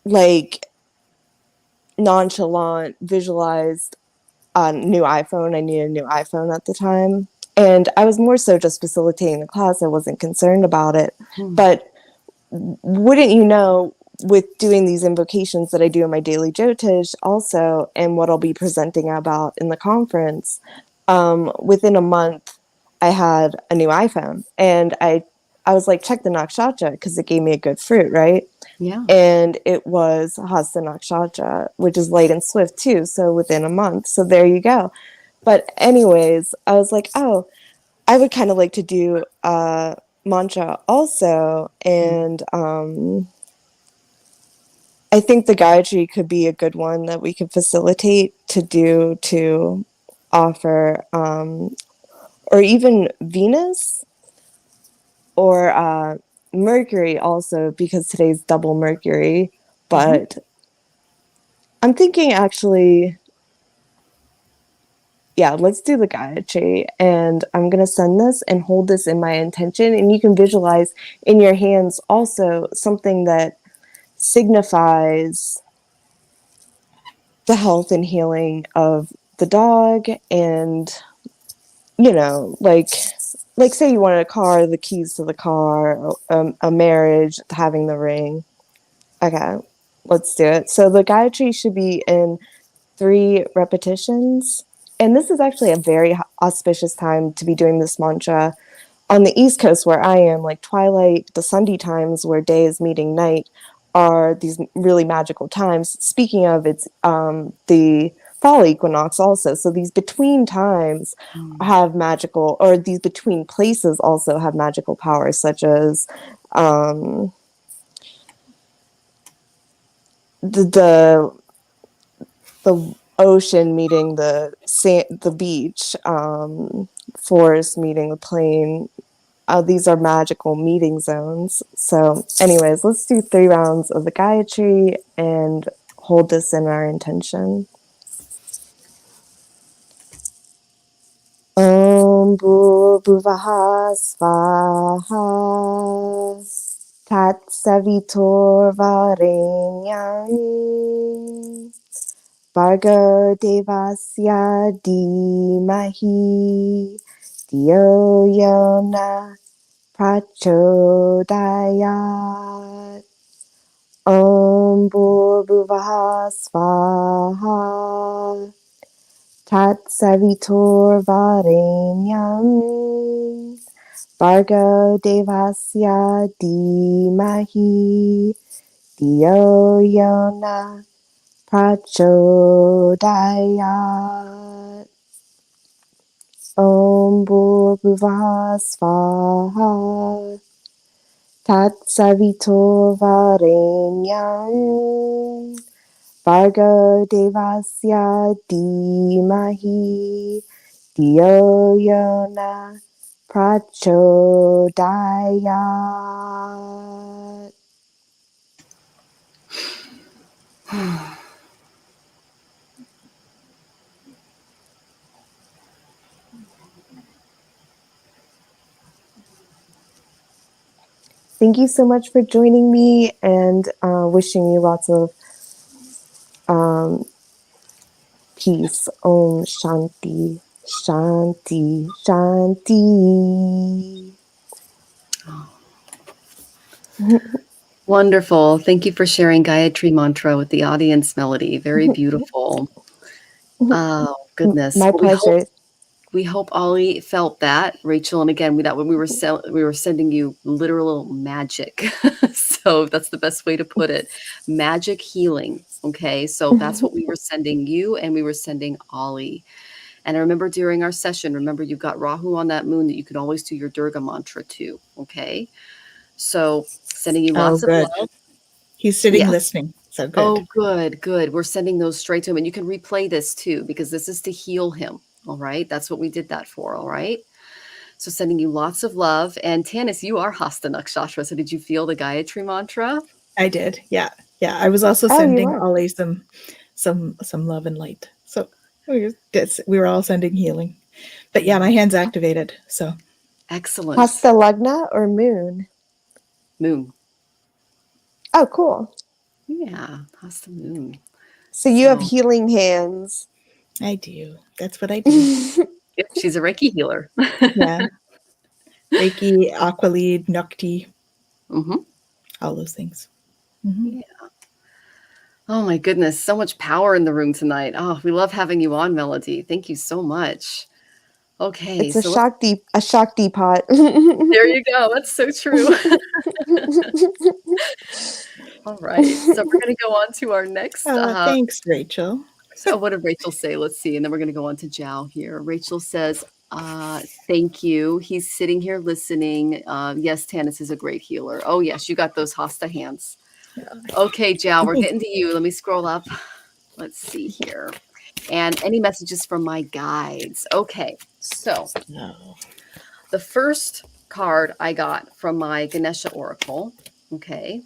C: like nonchalant visualized a new iPhone. I needed a new iPhone at the time. And I was more so just facilitating the class. I wasn't concerned about it. But wouldn't you know, with doing these invocations that I do in my daily Jyotish also, and what I'll be presenting about in the conference, within a month, I had a new iPhone. And I was like, check the nakshatra, because it gave me a good fruit, right?
A: Yeah.
C: And it was Hasta Nakshatra, which is light and swift too. So within a month. So there you go. But anyways, I was like, oh, I would kind of like to do a mantra also. And I think the Gayatri could be a good one that we could facilitate to do, to offer, or even Venus or Mercury also, because today's double Mercury. But I'm thinking actually, yeah, let's do the Gayatri. And I'm going to send this and hold this in my intention. And you can visualize in your hands also something that signifies the health and healing of the dog. And, you know, like say you wanted a car, the keys to the car, a marriage, having the ring. Okay, let's do it. So the Gayatri should be in 3 repetitions. And this is actually a very auspicious time to be doing this mantra. On the East Coast where I am, like twilight, the Sunday times where day is meeting night, are these really magical times. Speaking of, it's the fall equinox also. So these between times have magical, or these between places also have magical powers, such as the ocean meeting the beach, forest meeting the plain. These are magical meeting zones. So anyways, let's do 3 rounds of the Gayatri and hold this in our intention. Om Bhurbuvaha Svaha Tat Savitor Varenyam Bhargo Devasya Dhimahi Dhiyo Yona Prachodayat. Om Bhurbuvaha Svaha Tat Savitor Varenyam Bhargo Devasya Dhimahi Dhiyo Yona Prachodayat. Om Bhurbuvaha Svaha Tat Savitor Varenyam Bhargo Devasya Dhimahi Dhiyo Yona Prachodayat. Thank you so much for joining me, and wishing you lots of peace. Om Shanti, Shanti, Shanti.
A: Wonderful. Thank you for sharing Gayatri Mantra with the audience, Melodie. Very beautiful. Oh, goodness.
C: My
A: Well, we hope
C: pleasure.
A: We hope Ollie felt that, Rachel. And again, we were sending you literal magic. So that's the best way to put it. Magic healing. Okay. So that's what we were sending you, and we were sending Ollie. And I remember during our session, remember you've got Rahu on that moon that you can always do your Durga mantra too. Okay. So sending you lots of
B: good.
A: love.
B: He's sitting
A: Yes.
B: listening. So good.
A: Oh, good, good. We're sending those straight to him. And you can replay this too, because this is to heal him. All right. That's what we did that for. All right. So sending you lots of love. And Tanis, you are Hasta Nakshatra. So did you feel the Gayatri mantra?
B: I did. Yeah. Yeah. I was also
C: Oh, you
B: sending
C: were.
B: Ollie some love and light. So we were all sending healing. But yeah, my hand's activated. So
A: Excellent.
C: Hasta Lagna or moon?
A: Moon.
C: Oh, cool.
A: Yeah. Hasta moon.
C: So you have healing hands.
B: I do. That's what I do.
A: Yep, she's a Reiki healer.
B: Yeah. Reiki, aqua lead, nukti,
A: Mm-hmm.
B: all those things. Mm-hmm.
A: Yeah. Oh my goodness, so much power in the room tonight. Oh, we love having you on, Melodie. Thank you so much. Okay,
C: It's a Shakti pot.
A: there you go. That's so true. All right, so we're going to go on to our next.
B: Thanks, Rachel.
A: So what did Rachel say? Let's see, and then we're going to go on to Zhao here. Rachel says, "Thank you. He's sitting here listening. Yes, Tanis is a great healer. Oh yes, you got those Hasta hands." Okay, Zhao, we're getting to you. Let me scroll up. Let's see here. And any messages from my guides. Okay, so the first card I got from my Ganesha Oracle. Okay,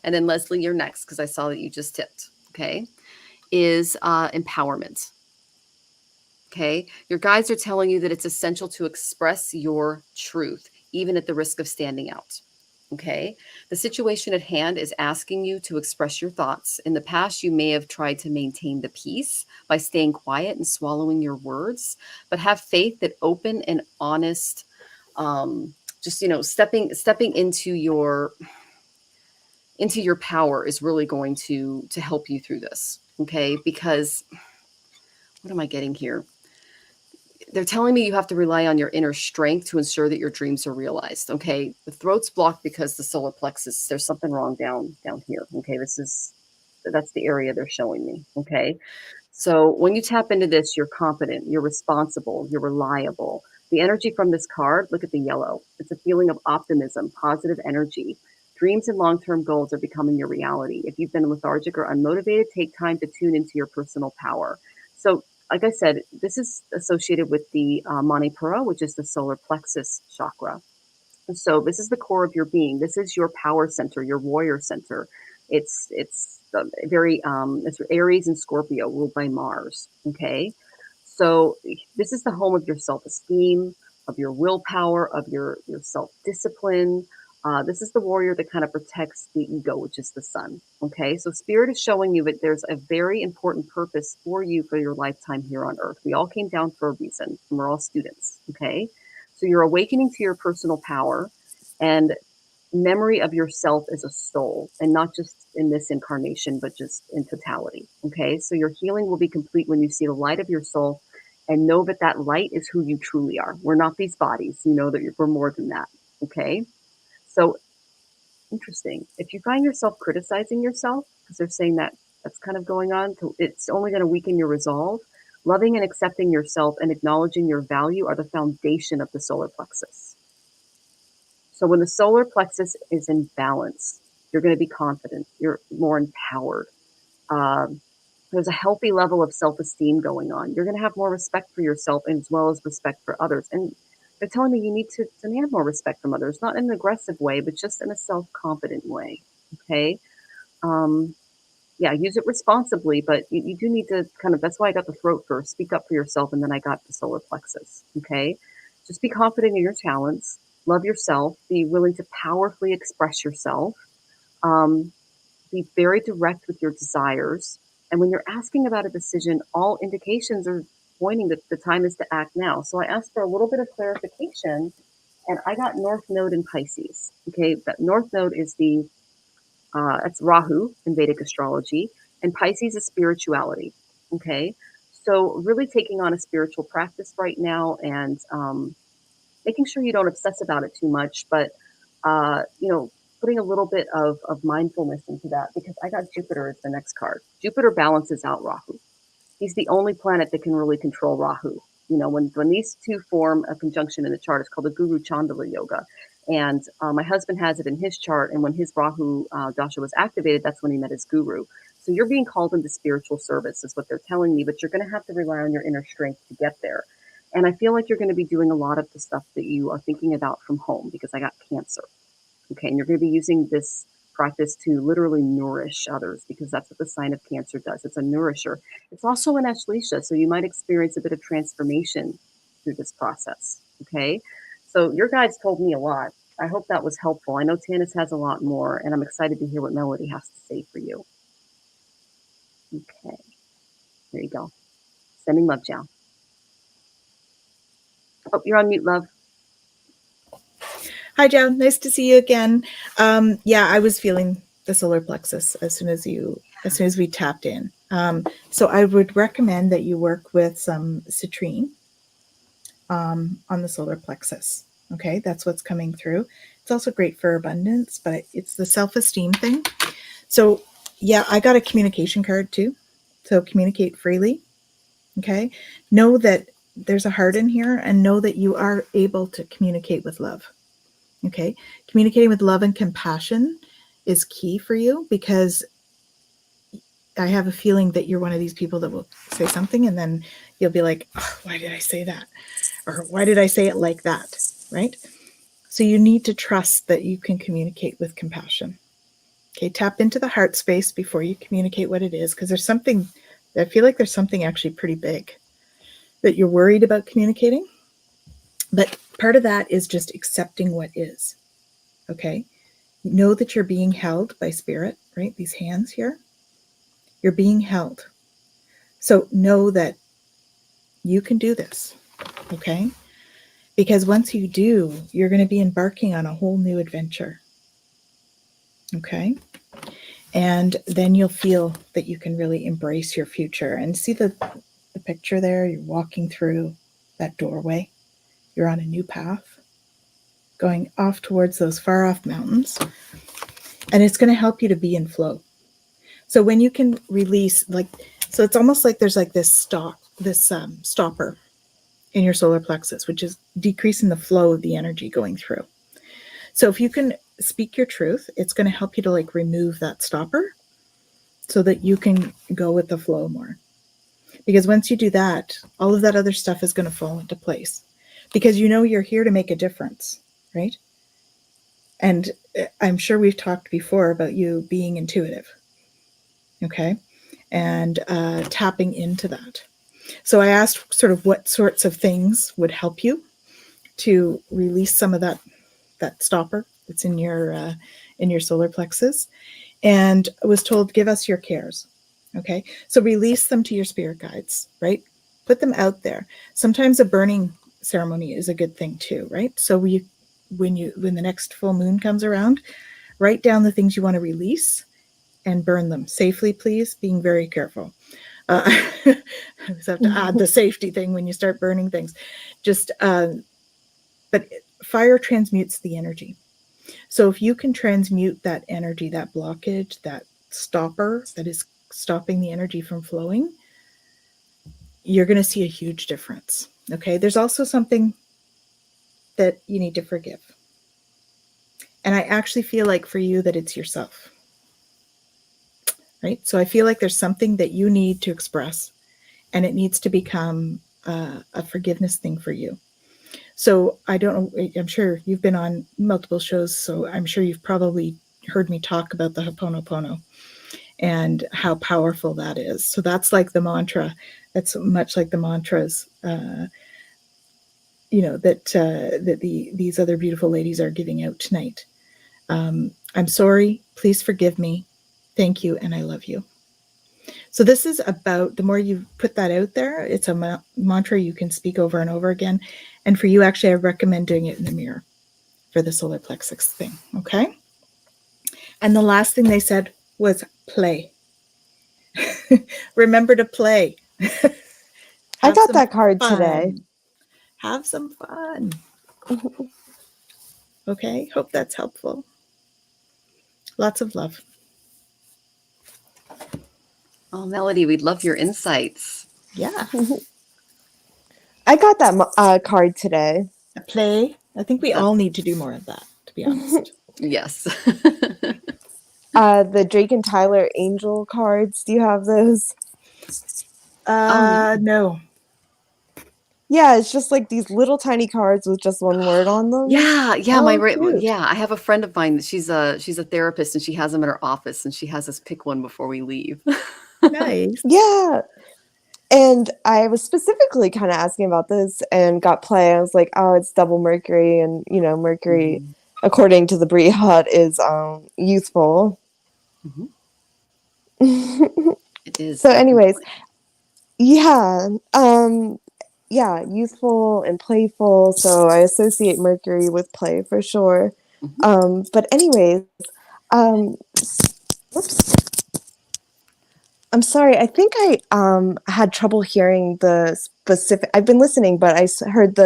A: and then Leslie, you're next because I saw that you just tipped. Okay, is empowerment. Okay, your guides are telling you that it's essential to express your truth, even at the risk of standing out. Okay, the situation at hand is asking you to express your thoughts. In the past, you may have tried to maintain the peace by staying quiet and swallowing your words, but have faith that open and honest, stepping into your power is really going to help you through this. Okay, because what am I getting here? They're telling me you have to rely on your inner strength to ensure that your dreams are realized. Okay, the throat's blocked because the solar plexus, there's something wrong down here. Okay, that's the area they're showing me. Okay, so when you tap into this, you're confident, you're responsible, you're reliable. The energy from this card, look at the yellow. It's a feeling of optimism, positive energy. Dreams and long-term goals are becoming your reality. If you've been lethargic or unmotivated, take time to tune into your personal power. So like I said, this is associated with the Manipura, which is the solar plexus chakra. And so this is the core of your being. This is your power center, your warrior center. It's Aries and Scorpio ruled by Mars. Okay, so this is the home of your self-esteem, of your willpower, of your self-discipline. This is the warrior that kind of protects the ego, which is the sun. Okay, so Spirit is showing you that there's a very important purpose for you for your lifetime here on Earth. We all came down for a reason, and we're all students. Okay, so you're awakening to your personal power and memory of yourself as a soul, and not just in this incarnation, but just in totality. Okay, so your healing will be complete when you see the light of your soul and know that that light is who you truly are. We're not these bodies. You know that we're more than that. Okay. So interesting. If you find yourself criticizing yourself, because they're saying that that's kind of going on, it's only going to weaken your resolve. Loving and accepting yourself and acknowledging your value are the foundation of the solar plexus. So when the solar plexus is in balance, you're going to be confident. You're more empowered. There's a healthy level of self-esteem going on. You're going to have more respect for yourself as well as respect for others. And they're telling me you need to demand more respect from others, not in an aggressive way, but just in a self-confident way. Okay. Use it responsibly, but you do need to that's why I got the throat first. Speak up for yourself. And then I got the solar plexus. Okay. Just be confident in your talents. Love yourself. Be willing to powerfully express yourself. Be very direct with your desires. And when you're asking about a decision, all indications are pointing that the time is to act now. So I asked for a little bit of clarification, and I got North Node in Pisces. Okay, that North Node is it's Rahu in Vedic astrology, and Pisces is spirituality. Okay, So really taking on a spiritual practice right now, and making sure you don't obsess about it too much, but putting a little bit of mindfulness into that, because I got Jupiter as the next card. Jupiter balances out Rahu. He's the only planet that can really control Rahu. When these two form a conjunction in the chart, it's called the Guru Chandala Yoga. And my husband has it in his chart. And when his Rahu dasha was activated, that's when he met his guru. So you're being called into spiritual service is what they're telling me, but you're going to have to rely on your inner strength to get there. And I feel like you're going to be doing a lot of the stuff that you are thinking about from home, because I got Cancer. Okay. And you're going to be using this practice to literally nourish others, because that's what the sign of Cancer does. It's a nourisher. It's also an Ashleisha, so you might experience a bit of transformation through this process. Okay. So your guides told me a lot. I hope that was helpful. I know Tanis has a lot more, and I'm excited to hear what Melodie has to say for you. Okay. There you go. Sending love, Jal. Oh, you're on mute, love.
B: Hi, Joe. Nice to see you again. Yeah, I was feeling the solar plexus as soon as we tapped in. So I would recommend that you work with some citrine on the solar plexus. Okay, that's what's coming through. It's also great for abundance, but it's the self-esteem thing. So yeah, I got a communication card too. So communicate freely. Okay, know that there's a heart in here, and know that you are able to communicate with love. Okay, communicating with love and compassion is key for you, because I have a feeling that you're one of these people that will say something and then you'll be like, oh, why did I say that? Or why did I say it like that? Right? So you need to trust that you can communicate with compassion. Okay, tap into the heart space before you communicate what it is, because I feel like there's something actually pretty big that you're worried about communicating. But part of that is just accepting what is. Okay, know that you're being held by spirit, right? These hands here, you're being held. So know that you can do this. Okay, because once you do, you're going to be embarking on a whole new adventure. Okay, and then you'll feel that you can really embrace your future. And see the picture there? You're walking through that doorway. You're on a new path, going off towards those far off mountains. And it's going to help you to be in flow. So when you can release, so it's almost like there's like this stopper in your solar plexus, which is decreasing the flow of the energy going through. So if you can speak your truth, it's going to help you to remove that stopper so that you can go with the flow more. Because once you do that, all of that other stuff is going to fall into place, because you're here to make a difference, right? And I'm sure we've talked before about you being intuitive, okay? And tapping into that. So I asked sort of what sorts of things would help you to release some of that stopper that's in your solar plexus, and I was told, give us your cares. Okay, so release them to your spirit guides, right? Put them out there. Sometimes a burning ceremony is a good thing too, right? So when the next full moon comes around, write down the things you want to release and burn them safely, please, being very careful. I always have to add the safety thing when you start burning things. But fire transmutes the energy. So if you can transmute that energy, that blockage, that stopper that is stopping the energy from flowing, you're going to see a huge difference. Okay, there's also something that you need to forgive. And I actually feel like for you that it's yourself. Right? So I feel like there's something that you need to express, and it needs to become a forgiveness thing for you. So I don't know, I'm sure you've been on multiple shows, so I'm sure you've probably heard me talk about the Ho'oponopono and how powerful that is. So that's like the mantra. That's much like the mantras, that these other beautiful ladies are giving out tonight. I'm sorry, please forgive me, thank you, and I love you. So this is about, the more you put that out there, it's a mantra you can speak over and over again. And for you, actually, I recommend doing it in the mirror for the solar plexus thing, okay? And the last thing they said was play. Remember to play.
C: I
B: Have
C: got
B: some
C: that card
B: fun.
C: today.
B: Have some fun. Okay, hope that's helpful. Lots of love.
A: Oh, Melodie, we'd love your insights.
B: Yeah.
C: I got that card today.
B: A play. I think we all need to do more of that, to be honest.
A: Yes.
C: The Drake and Tyler angel cards. Do you have those?
B: No.
C: Yeah, it's just like these little tiny cards with just one word on them.
A: Yeah,
C: Oh, cute.
A: yeah. I have a friend of mine that she's a therapist, and she has them in her office, and she has us pick one before we leave.
B: Nice.
C: Yeah. And I was specifically kind of asking about this and got play. I was like, oh, it's double Mercury. And, you know, Mercury, according to the Brihad, is youthful.
A: It is.
C: So anyways, yeah. Yeah, youthful and playful. So I associate Mercury with play for sure. But anyways, whoops. I'm sorry. I think I had trouble hearing the specific. I've been listening, but I heard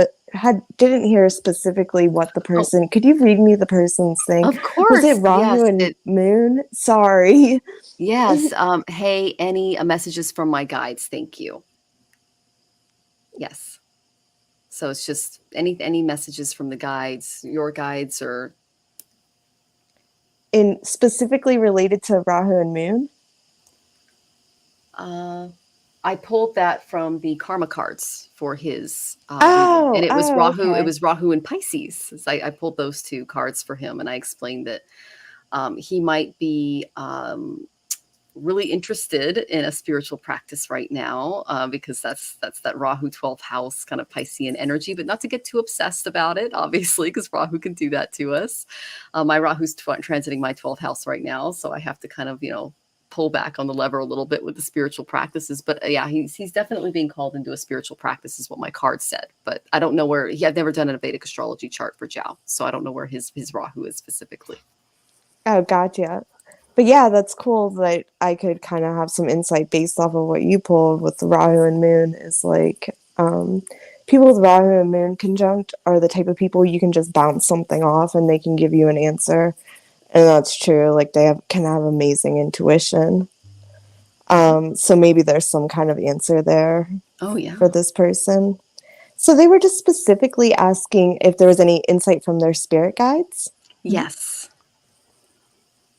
C: didn't hear specifically what the person. Could you read me the person's thing?
A: Of course.
C: Was it Rahu and Moon? Sorry.
A: Yes. Hey, any messages from my guides? Thank you. Yes. So it's just any messages from the guides, your guides, or
C: in specifically related to Rahu and Moon.
A: I pulled that from the karma cards for his
C: and
A: it was Rahu.
C: Okay.
A: It was Rahu and Pisces. So I pulled those two cards for him, and I explained that he might be really interested in a spiritual practice right now, because that's that Rahu 12th house kind of Piscean energy, but not to get too obsessed about it, obviously, because Rahu can do that to us. My Rahu's transiting my 12th house right now, so I have to kind of, pull back on the lever a little bit with the spiritual practices. But yeah, he's definitely being called into a spiritual practice is what my card said. But I don't know where I've never done a Vedic astrology chart for Zhao, so I don't know where his Rahu is specifically.
C: Oh, gotcha. But yeah, that's cool that I could kind of have some insight based off of what you pulled with the Rahu and Moon. Is like people with Rahu and Moon conjunct are the type of people you can just bounce something off and they can give you an answer. And that's true. Like they can have amazing intuition. So maybe there's some kind of answer there.
A: Oh yeah.
C: For this person. So they were just specifically asking if there was any insight from their spirit guides.
A: Yes.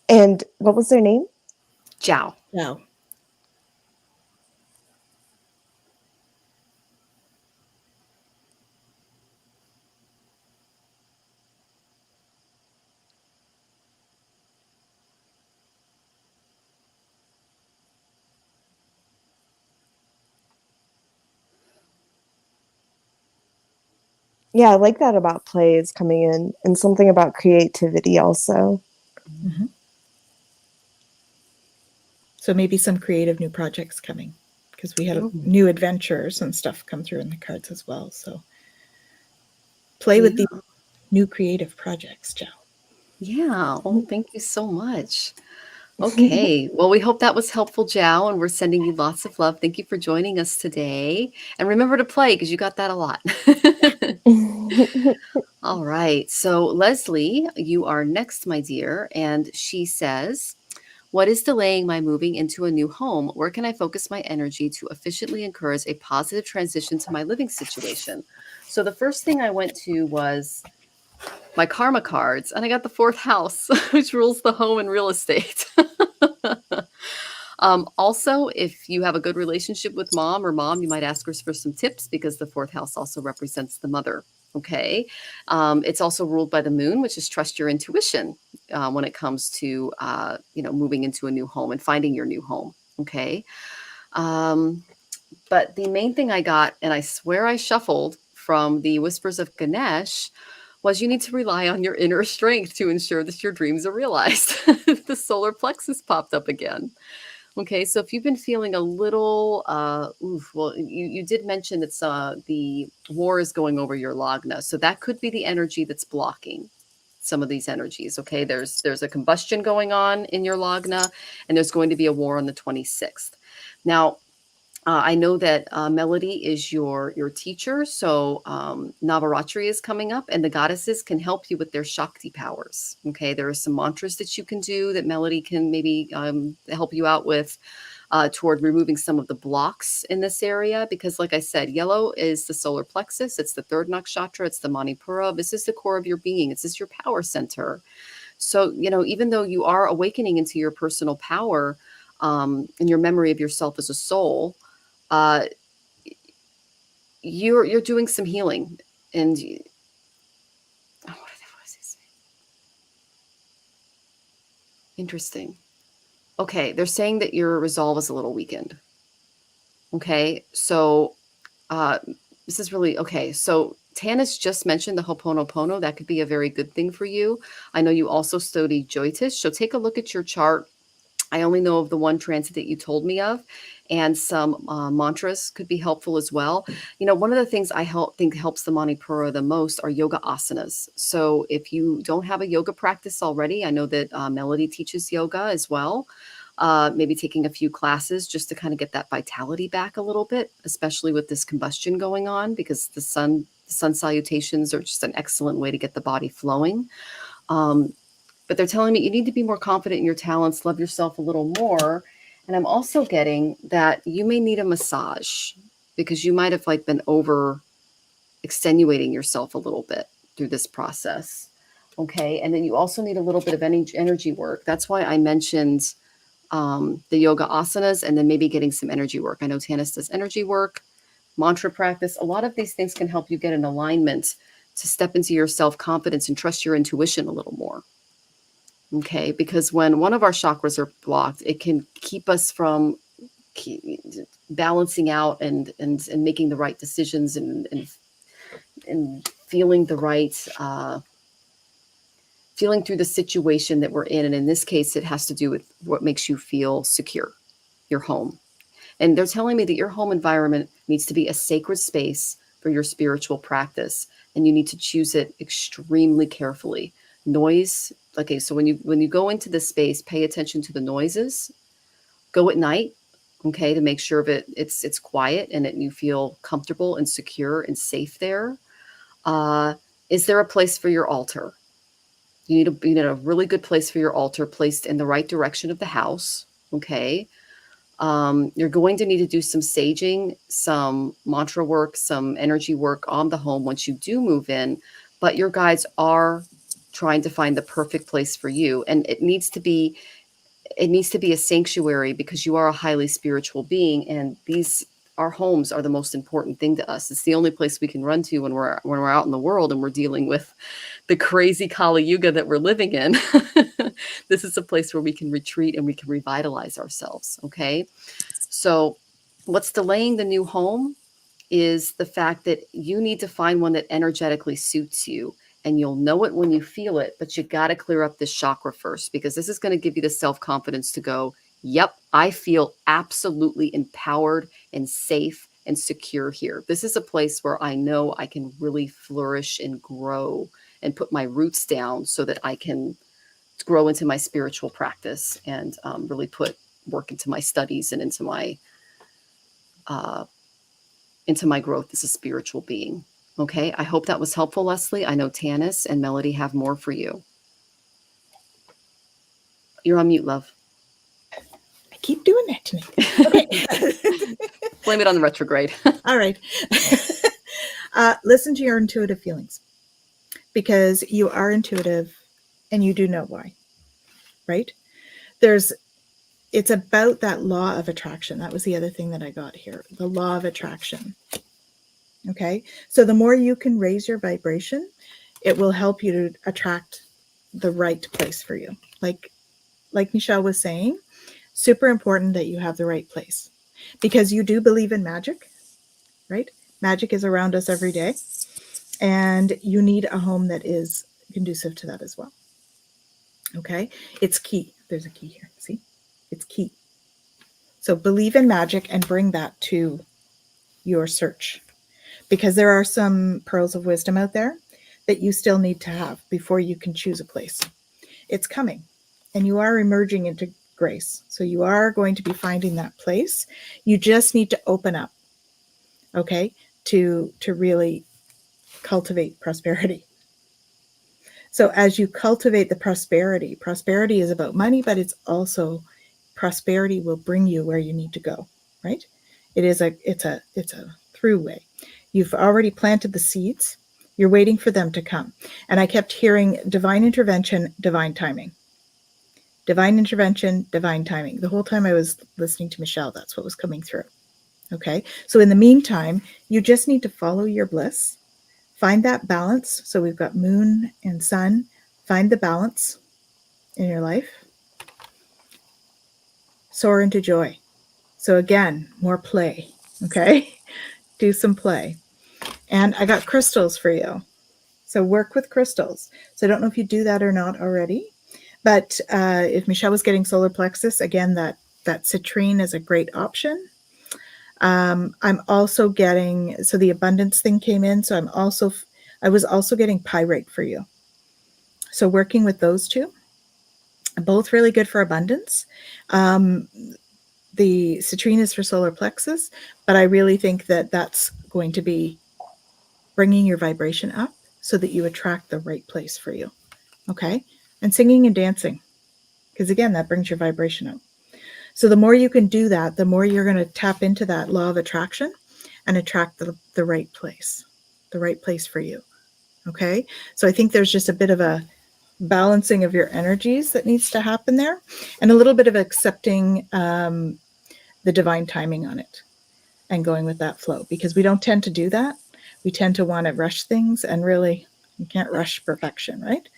C: And what was their name?
A: Zhao.
B: Wow.
C: Yeah, I like that about plays coming in, and something about creativity also.
B: Mm-hmm. So maybe some creative new projects coming, because we had new adventures and stuff come through in the cards as well. So play with the new creative projects, Joe.
A: Yeah. Oh, thank you so much. Okay. Well, we hope that was helpful, Zhao, and we're sending you lots of love. Thank you for joining us today. And remember to play, because you got that a lot. All right. So Leslie, you are next, my dear. And she says, what is delaying my moving into a new home? Where can I focus my energy to efficiently encourage a positive transition to my living situation? So the first thing I went to was my karma cards, and I got the 4th house, which rules the home and real estate. Also, if you have a good relationship with mom, you might ask her for some tips, because the 4th house also represents the mother. Okay. It's also ruled by the moon, which is trust your intuition when it comes to, moving into a new home and finding your new home. Okay. But the main thing I got, and I swear I shuffled from the Whispers of Ganesh, was you need to rely on your inner strength to ensure that your dreams are realized. The solar plexus popped up again. Okay, so if you've been feeling a little, you did mention that the war is going over your lagna. So that could be the energy that's blocking some of these energies. Okay, there's a combustion going on in your lagna, and there's going to be a war on the 26th. Now, I know that Melodie is your teacher, so Navaratri is coming up, and the goddesses can help you with their Shakti powers. Okay, there are some mantras that you can do that Melodie can maybe help you out with toward removing some of the blocks in this area. Because, like I said, yellow is the solar plexus. It's the third nakshatra. It's the Manipura. This is the core of your being. This is your power center. So, even though you are awakening into your personal power and your memory of yourself as a soul, you're doing some healing. And what was he saying? Interesting. Okay, they're saying that your resolve is a little weakened. Okay, so this is really okay. So Tanis just mentioned the Ho'oponopono. That could be a very good thing for you. I know you also studied Jyotish, so take a look at your chart. I only know of the one transit that you told me of, and some mantras could be helpful as well. One of the things I think helps the Manipura the most are yoga asanas. So if you don't have a yoga practice already, I know that Melodie teaches yoga as well. Maybe taking a few classes just to kind of get that vitality back a little bit, especially with this combustion going on, because the sun salutations are just an excellent way to get the body flowing. But they're telling me you need to be more confident in your talents, love yourself a little more. And I'm also getting that you may need a massage because you might have been over extenuating yourself a little bit through this process. Okay. And then you also need a little bit of energy work. That's why I mentioned the yoga asanas and then maybe getting some energy work. I know Tanis does energy work, mantra practice. A lot of these things can help you get in alignment to step into your self-confidence and trust your intuition a little more. Okay, because when one of our chakras are blocked, it can keep us from balancing out and making the right decisions and feeling the right, feeling through the situation that we're in. And in this case, it has to do with what makes you feel secure, your home. And they're telling me that your home environment needs to be a sacred space for your spiritual practice, and you need to choose it extremely carefully. Noise. Okay, so when you go into this space, pay attention to the noises. Go at night, okay, to make sure that it's quiet and that you feel comfortable and secure and safe there. Is there a place for your altar? You need a really good place for your altar, placed in the right direction of the house. Okay. You're going to need to do some saging, some mantra work, some energy work on the home once you do move in. But your guides are trying to find the perfect place for you. And it needs to be a sanctuary because you are a highly spiritual being. And our homes are the most important thing to us. It's the only place we can run to when we're out in the world and we're dealing with the crazy Kali Yuga that we're living in. This is a place where we can retreat and we can revitalize ourselves. Okay. So what's delaying the new home is the fact that you need to find one that energetically suits you. And you'll know it when you feel it, but you got to clear up this chakra first, because this is going to give you the self-confidence to go, yep, I feel absolutely empowered and safe and secure here. This is a place where I know I can really flourish and grow and put my roots down so that I can grow into my spiritual practice and really put work into my studies and into my growth as a spiritual being. Okay, I hope that was helpful, Leslie. I know Tanis and Melodie have more for you. You're on mute, love.
B: I keep doing that to me. Okay.
A: Blame it on the retrograde.
B: All right. Listen to your intuitive feelings, because you are intuitive and you do know why, right? It's about that law of attraction. That was the other thing that I got here, the law of attraction. Okay, so the more you can raise your vibration, it will help you to attract the right place for you. Like Michelle was saying, super important that you have the right place, because you do believe in magic, right? Magic is around us every day, and you need a home that is conducive to that as well. Okay, it's key. There's a key here. See, it's key. So believe in magic and bring that to your search, because there are some pearls of wisdom out there that you still need to have before you can choose a place. It's coming, and you are emerging into grace. So you are going to be finding that place. You just need to open up, okay, to really cultivate prosperity. So as you cultivate the prosperity is about money, but it's also prosperity will bring you where you need to go, right? It's a through way. You've already planted the seeds. You're waiting for them to come. And I kept hearing divine intervention, divine timing. Divine intervention, divine timing. The whole time I was listening to Michelle, that's what was coming through. Okay. So in the meantime, you just need to follow your bliss. Find that balance. So we've got moon and sun. Find the balance in your life. Soar into joy. So again, more play. Okay. Do some play. And I got crystals for you. So work with crystals. So I don't know if you do that or not already. But if Michelle was getting solar plexus, again, that citrine is a great option. I'm also getting, so the abundance thing came in. So I was also getting pyrite for you. So working with those two, both really good for abundance. The citrine is for solar plexus, but I really think that that's going to be bringing your vibration up so that you attract the right place for you. Okay. And singing and dancing, because again, that brings your vibration up. So the more you can do that, the more you're going to tap into that law of attraction and attract the right place for you. Okay. So I think there's just a bit of a balancing of your energies that needs to happen there, and a little bit of accepting the divine timing on it and going with that flow, because we don't tend to do that. We tend to want to rush things, and really you can't rush perfection, right?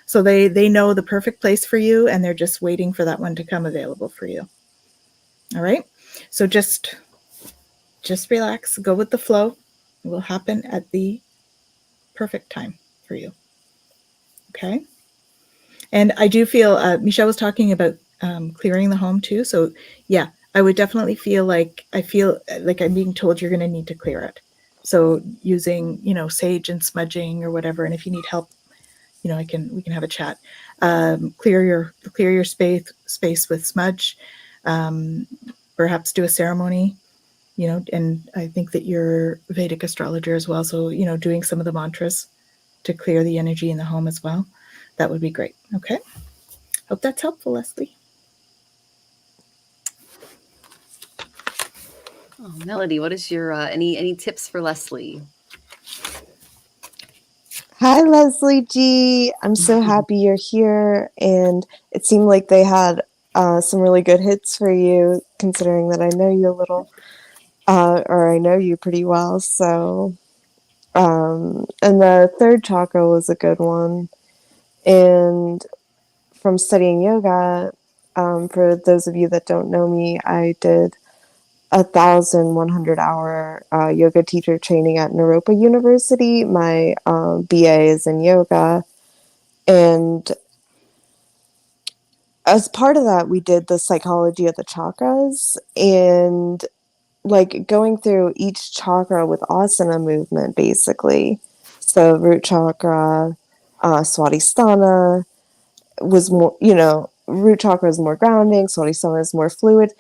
B: So they know the perfect place for you, and they're just waiting for that one to come available for you. All right. So just relax, go with the flow. It will happen at the perfect time for you. Okay. And I do feel, Michelle was talking about clearing the home too. So yeah, I would definitely feel like I'm being told you're going to need to clear it. So using, sage and smudging or whatever. And if you need help, we can have a chat. Clear your space with smudge. Perhaps do a ceremony, and I think that you're a Vedic astrologer as well. So, doing some of the mantras to clear the energy in the home as well. That would be great. Okay. Hope that's helpful, Leslie.
A: Oh, Melodie, what is your any tips for Leslie?
C: Hi, Leslie G. I'm so happy you're here. And it seemed like they had some really good hits for you, considering that I know you a little, or I know you pretty well. So, and the third chakra was a good one. And from studying yoga, for those of you that don't know me, I did 1,100-hour yoga teacher training at Naropa University. My BA is in yoga. And as part of that, we did the psychology of the chakras, and like going through each chakra with asana movement, basically. So root chakra, Swadhisthana was more, root chakra is more grounding, Swadhisthana is more fluid.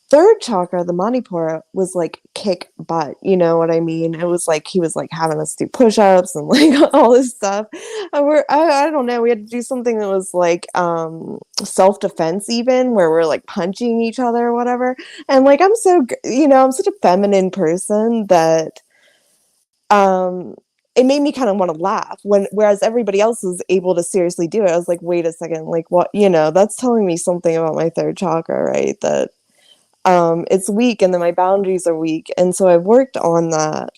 C: Third chakra, the Manipura, was like kick butt. You know what I mean? It was like he was like having us do push-ups and like all this stuff. And I don't know, we had to do something that was like self-defense, even where we're like punching each other or whatever. And like I'm such a feminine person that it made me kind of want to laugh whereas everybody else was able to seriously do it. I was like, wait a second, like what, that's telling me something about my third chakra, right? That it's weak, and then my boundaries are weak. And so I've worked on that,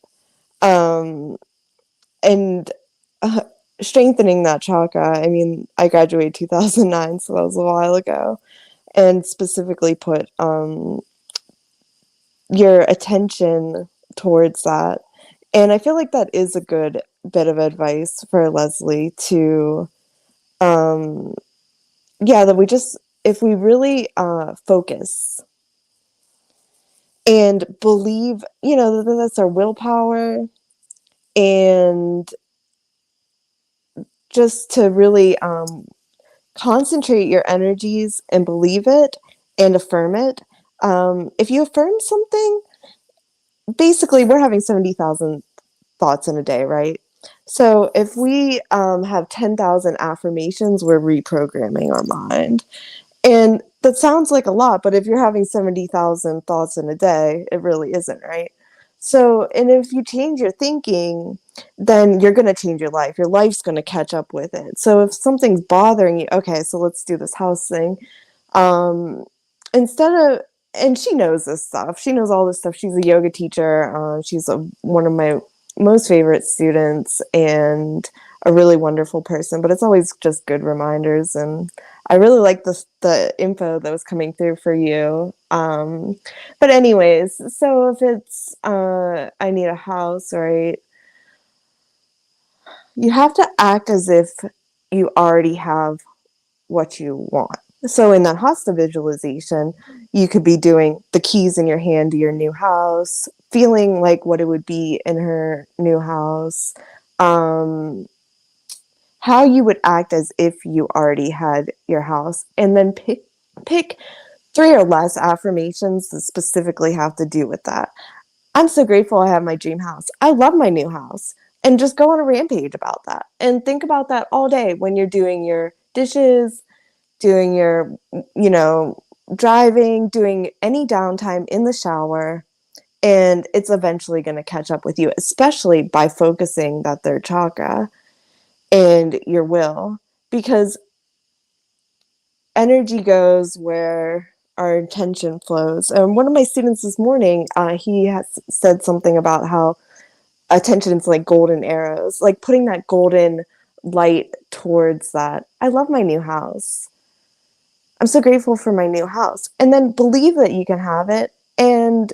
C: and strengthening that chakra. I mean, I graduated 2009, so that was a while ago, and specifically put your attention towards that. And I feel like that is a good bit of advice for Leslie to, that if we really focus and believe, that that's our willpower, and just to really concentrate your energies and believe it and affirm it. If you affirm something, basically we're having 70,000 thoughts in a day, right? So if we have 10,000 affirmations, we're reprogramming our mind. And that sounds like a lot, but if you're having 70,000 thoughts in a day, it really isn't, right? So, and if you change your thinking, then you're going to change your life. Your life's going to catch up with it. So if something's bothering you, okay, so let's do this house thing. Instead of, and she knows this stuff. She knows all this stuff. She's a yoga teacher. She's one of my most favorite students and a really wonderful person, but it's always just good reminders. And I really like the info that was coming through for you. But anyways, so if it's, I need a house, right? You have to act as if you already have what you want. So in that hasta visualization, you could be doing the keys in your hand to your new house, feeling like what it would be in her new house, how you would act as if you already had your house, and then pick 3 or less affirmations that specifically have to do with that. I'm so grateful I have my dream house. I love my new house. And just go on a rampage about that. And think about that all day when you're doing your dishes, doing your, driving, doing any downtime in the shower. And it's eventually going to catch up with you, especially by focusing that third chakra and your will. Because energy goes where our intention flows. And one of my students this morning, he has said something about how attention is like golden arrows, like putting that golden light towards that. I love my new house. I'm so grateful for my new house. And then believe that you can have it, and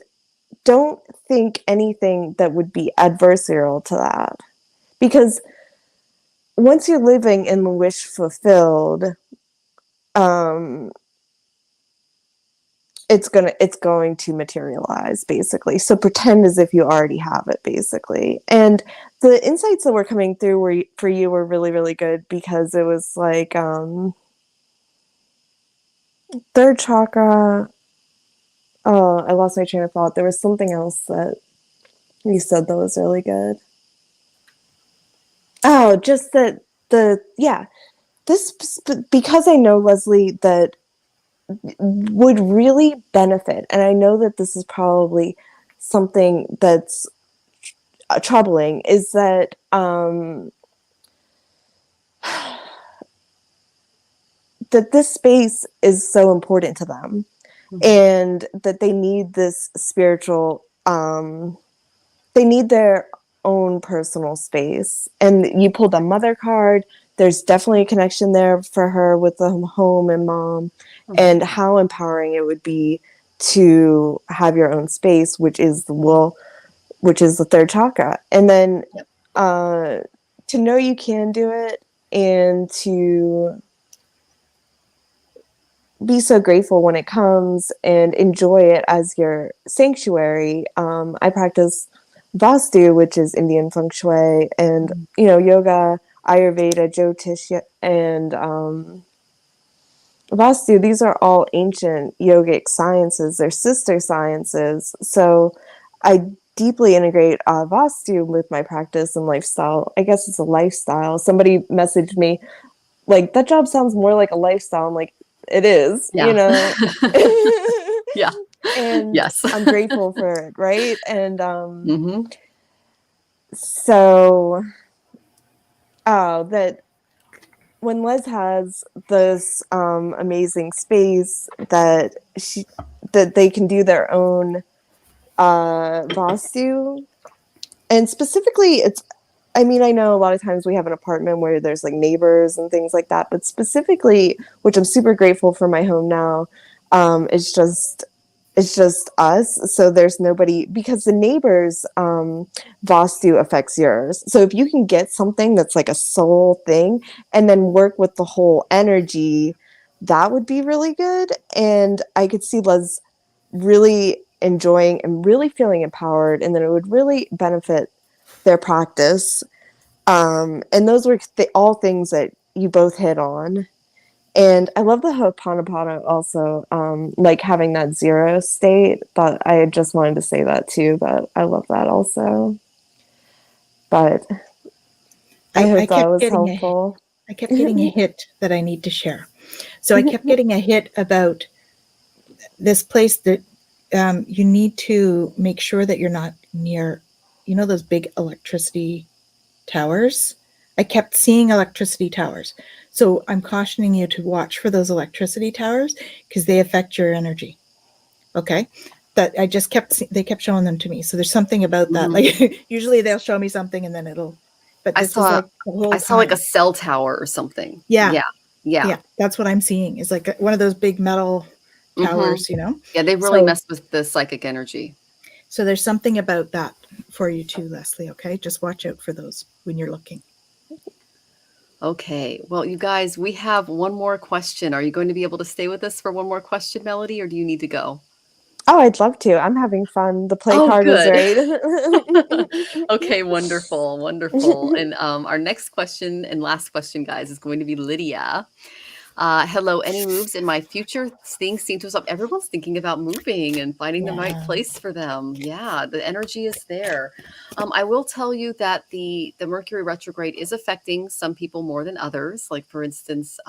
C: don't think anything that would be adversarial to that. Because once you're living in the wish fulfilled, it's going to materialize, basically. So pretend as if you already have it, basically. And the insights that were coming through for you were really, really good, because it was like third chakra. Oh, I lost my train of thought. There was something else that you said that was really good. Oh, just that this, because I know, Leslie, that would really benefit, and I know that this is probably something that's troubling, is that that this space is so important to them, and that they need this spiritual, they need their own personal space. And you pulled a mother card. There's definitely a connection there for her with the home and mom, and how empowering it would be to have your own space, which is the third chakra. And then to know you can do it, and to be so grateful when it comes, and enjoy it as your sanctuary. I practice Vastu, which is Indian feng shui, and yoga, Ayurveda, Jyotish, and Vastu. These are all ancient yogic sciences. They're sister sciences. So I deeply integrate Vastu with my practice and lifestyle. I guess it's a lifestyle. Somebody messaged me like, that job sounds more like a lifestyle. I'm like, it is,
A: Yeah. Yeah.
C: And
A: yes.
C: I'm grateful for it, right? And so that when Les has this amazing space that they can do their own Vastu, and specifically I know a lot of times we have an apartment where there's like neighbors and things like that, but specifically, which I'm super grateful for my home now, it's just us. So there's nobody, because the neighbors' Vastu affects yours. So if you can get something that's like a soul thing, and then work with the whole energy, that would be really good. And I could see Les really enjoying and really feeling empowered, and then it would really benefit their practice. And those were all things that you both hit on.
D: And I love the Ho'oponopono also, like having that zero state. But I just wanted to say that too, that I love that also. But I hope that was helpful.
B: I kept getting a hit that I need to share. So I kept getting a hit about this place that you need to make sure that you're not near, those big electricity towers. I kept seeing electricity towers. So I'm cautioning you to watch for those electricity towers because they affect your energy. Okay. But they kept showing them to me. So there's something about that. Like usually they'll show me something and then but this is like the whole time.
A: I saw like a cell tower or something.
B: Yeah. That's what I'm seeing is like one of those big metal towers,
A: Yeah, they really mess with the psychic energy.
B: So there's something about that for you too, Leslie. Okay, just watch out for those when you're looking.
A: Okay, well, you guys, we have one more question. Are you going to be able to stay with us for one more question, Melodie, or do you need to go?
D: Oh, I'd love to. I'm having fun. The play card is right.
A: Okay, wonderful, wonderful. And our next question and last question, guys, is going to be Lydia. Hello, any moves in my future? Things seem to stop. Everyone's thinking about moving and finding the right place for them. Yeah, the energy is there. I will tell you that the Mercury retrograde is affecting some people more than others. Like for instance,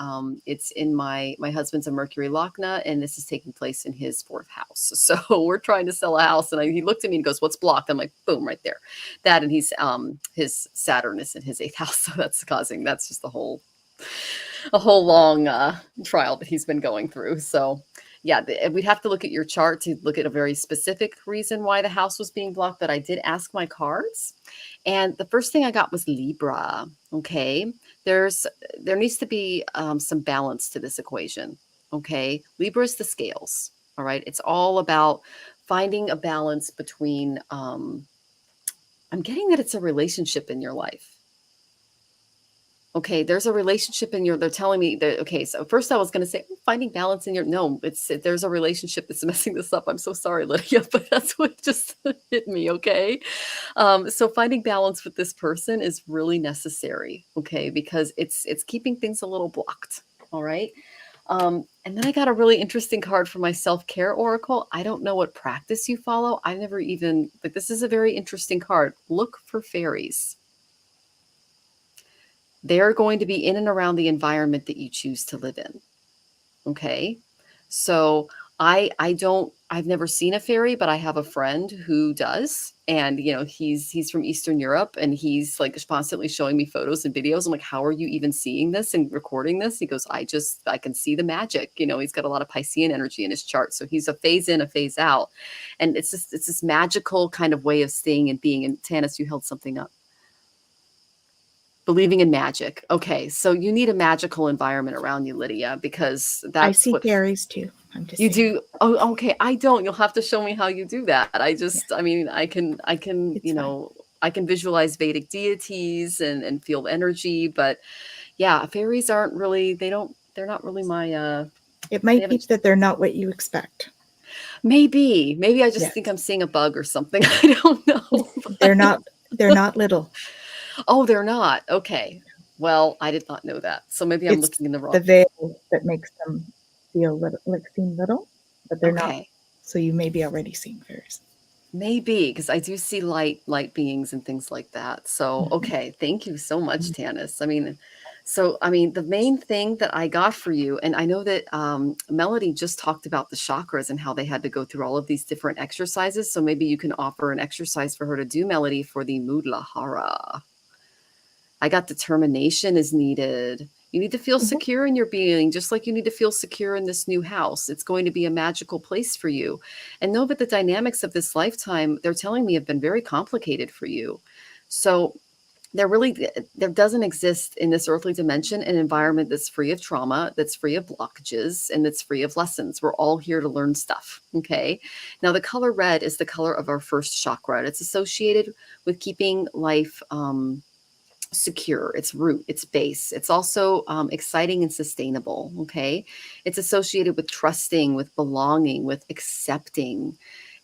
A: it's in my husband's a Mercury Lagna, and this is taking place in his 4th house. So we're trying to sell a house, and he looked at me and goes, "What's blocked?" I'm like, "Boom, right there." That, and his Saturn is in his 8th house, so that's just a whole long trial that he's been going through. So yeah, we'd have to look at your chart to look at a very specific reason why the house was being blocked. But I did ask my cards, and the first thing I got was Libra. Okay, there needs to be some balance to this equation. Okay, Libra is the scales. All right, it's all about finding a balance between. I'm getting that it's a relationship in your life. Okay, there's a relationship they're telling me that, okay, so first I was going to say finding balance in there's a relationship that's messing this up. I'm so sorry, Lydia, but that's what just hit me. Okay. So finding balance with this person is really necessary. Okay. Because it's keeping things a little blocked. All right. And then I got a really interesting card for my self-care oracle. I don't know what practice you follow. I never even, but this is a very interesting card. Look for fairies. They're going to be in and around the environment that you choose to live in. Okay. So I've never seen a fairy, but I have a friend who does. And, he's from Eastern Europe, and he's like constantly showing me photos and videos. I'm like, how are you even seeing this and recording this? He goes, I can see the magic. He's got a lot of Piscean energy in his chart. So he's a phase in, a phase out. And it's this magical kind of way of staying and being. And Tanis, you held something up. Believing in magic. Okay, so you need a magical environment around you, Lydia, because that's
B: I see fairies too.
A: You do. Oh, okay. I don't. You'll have to show me how you do that. I mean, I can, I can visualize Vedic deities and feel energy, but yeah, fairies aren't really. They're not really my.
B: It might be that they're not what you expect.
A: Maybe I just think I'm seeing a bug or something. I don't know.
B: They're not little.
A: Oh, they're not. Okay. Well, I did not know that. So maybe I'm looking in the wrong.
B: The veil that makes them feel seem little, but they're not. So you may be already seeing fairies.
A: Maybe, because I do see light beings and things like that. So, okay. Thank you so much, Tanis. The main thing that I got for you, and I know that Melodie just talked about the chakras and how they had to go through all of these different exercises. So maybe you can offer an exercise for her to do, Melodie, for the Mudlahara. I got determination is needed. You need to feel secure in your being, just like you need to feel secure in this new house. It's going to be a magical place for you. And know that the dynamics of this lifetime, they're telling me, have been very complicated for you. So there doesn't exist in this earthly dimension an environment that's free of trauma, that's free of blockages, and that's free of lessons. We're all here to learn stuff. Okay. Now the color red is the color of our first chakra. It's associated with keeping life, secure, its root, its base. It's also exciting and sustainable. Okay. It's associated with trusting, with belonging, with accepting.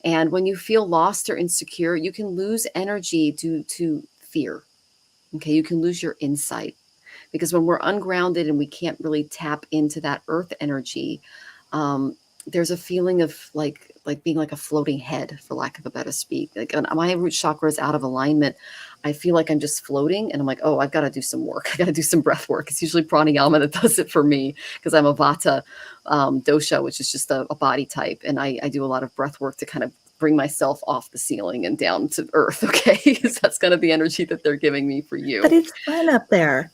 A: And when you feel lost or insecure, you can lose energy due to fear. Okay. You can lose your insight because when we're ungrounded and we can't really tap into that earth energy, there's a feeling of like being like a floating head, for lack of a better speak. Like when my root chakra is out of alignment, I feel like I'm just floating, and I'm like, oh, I've got to do some work. I got to do some breath work. It's usually pranayama that does it for me, because I'm a vata dosha, which is just a body type. And I do a lot of breath work to kind of bring myself off the ceiling and down to earth. Okay. Because that's kind of the energy that they're giving me for you.
B: But it's fun up there.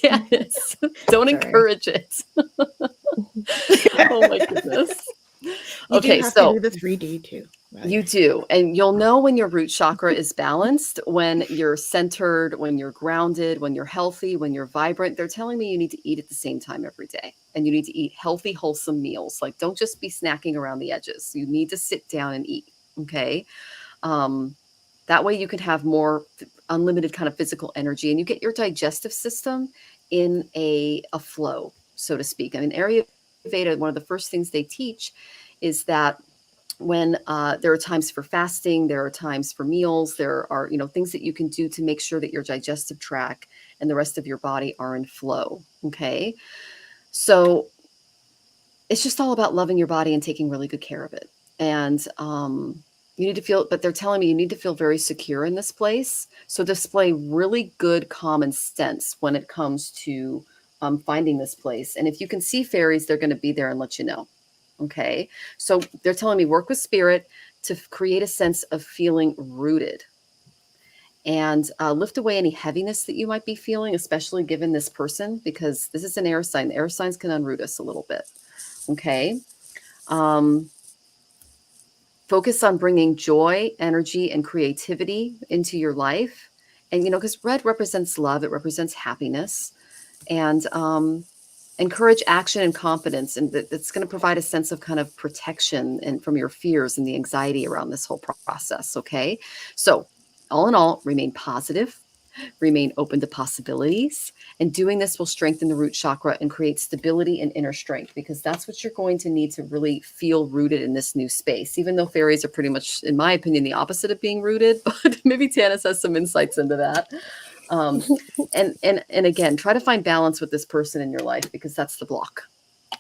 A: Janice, don't
B: Sorry.
A: encourage it. Oh my goodness.
B: You
A: Okay,
B: do have
A: so
B: to do the 3D too. Right?
A: you do, and you'll know when your root chakra is balanced, when you're centered, when you're grounded, when you're healthy, when you're vibrant. They're telling me you need to eat at the same time every day, and you need to eat healthy, wholesome meals. Like, don't just be snacking around the edges. You need to sit down and eat. Okay. That way you can have more unlimited kind of physical energy, and you get your digestive system in a flow, so to speak. I mean, Ayurveda, one of the first things they teach is that when there are times for fasting, there are times for meals, there are, things that you can do to make sure that your digestive tract and the rest of your body are in flow. Okay. So it's just all about loving your body and taking really good care of it. And, you need to feel, but they're telling me you need to feel very secure in this place. So display really good common sense when it comes to finding this place. And if you can see fairies, they're going to be there and let you know. Okay. So they're telling me work with spirit to create a sense of feeling rooted, and lift away any heaviness that you might be feeling, especially given this person, because this is an air sign. The air signs can unroot us a little bit. Okay. Focus on bringing joy, energy, and creativity into your life. And, because red represents love, it represents happiness, and encourage action and confidence. And that's going to provide a sense of kind of protection and from your fears and the anxiety around this whole process. Okay. So all in all, remain positive, remain open to possibilities, and doing this will strengthen the root chakra and create stability and inner strength, because that's what you're going to need to really feel rooted in this new space, even though fairies are pretty much, in my opinion, the opposite of being rooted. But maybe Tanis has some insights into that. And again, try to find balance with this person in your life, because that's the block.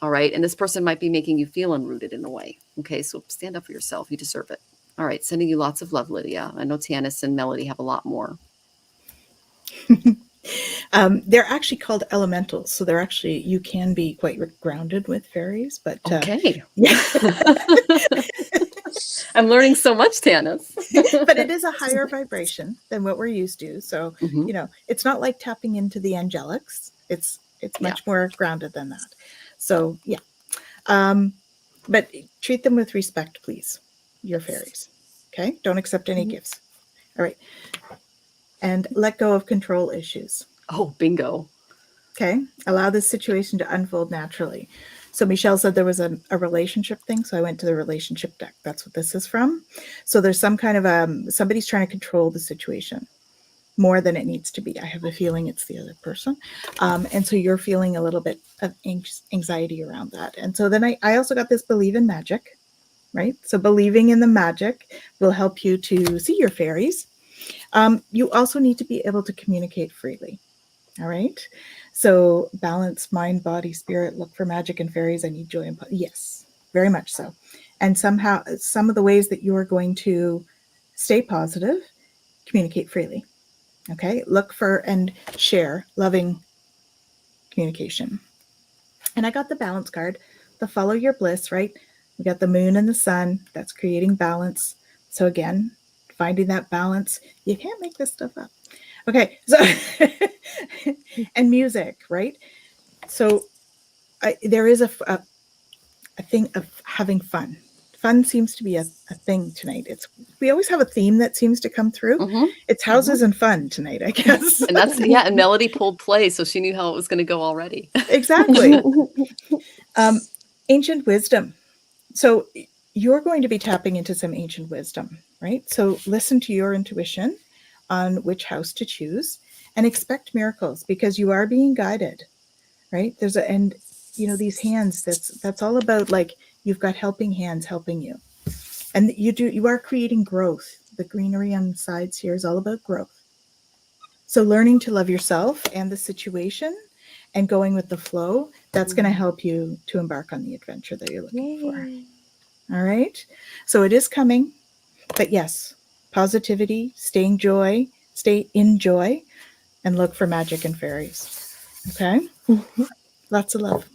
A: All right. And this person might be making you feel unrooted in a way. Okay. So stand up for yourself. You deserve it. All right. Sending you lots of love, Lydia. I know Tanis and Melodie have a lot more.
B: They're actually called elementals, so they're actually, you can be quite grounded with fairies, but
A: Okay.
B: yeah.
A: I'm learning so much, Tanis.
B: But it is a higher vibration than what we're used to. So, it's not like tapping into the angelics. It's much more grounded than that. So, yeah. But treat them with respect, please, your fairies. Okay? Don't accept any gifts. All right. And let go of control issues.
A: Oh, bingo.
B: Okay. Allow this situation to unfold naturally. So Michelle said there was a relationship thing. So I went to the relationship deck. That's what this is from. So there's some kind of somebody's trying to control the situation more than it needs to be. I have a feeling it's the other person. And so you're feeling a little bit of anxiety around that. And so then I also got this believe in magic, right? So believing in the magic will help you to see your fairies. You also need to be able to communicate freely. All right. So balance, mind, body, spirit, look for magic and fairies. I need joy and yes, very much so. And somehow, some of the ways that you are going to stay positive, communicate freely. Okay. Look for and share loving communication. And I got the balance card, the follow your bliss, right? We got the moon and the sun. That's creating balance. So again, finding that balance. You can't make this stuff up. Okay. So, and music, right? So there is a thing of having fun. Fun seems to be a thing tonight. We always have a theme that seems to come through. It's houses and fun tonight, I guess.
A: And that's, and Melodie pulled play, so she knew how it was going to go already.
B: Exactly. Ancient wisdom. So you're going to be tapping into some ancient wisdom, right? So listen to your intuition on which house to choose and expect miracles, because you are being guided, right? And these hands, that's all about, like, you've got helping hands helping you. And you are creating growth. The greenery on the sides here is all about growth. So learning to love yourself and the situation and going with the flow, that's going to help you to embark on the adventure that you're looking for.
D: Yay.
B: All right. So it is coming, but yes, positivity, stay in joy, and look for magic and fairies. Okay. Lots of love.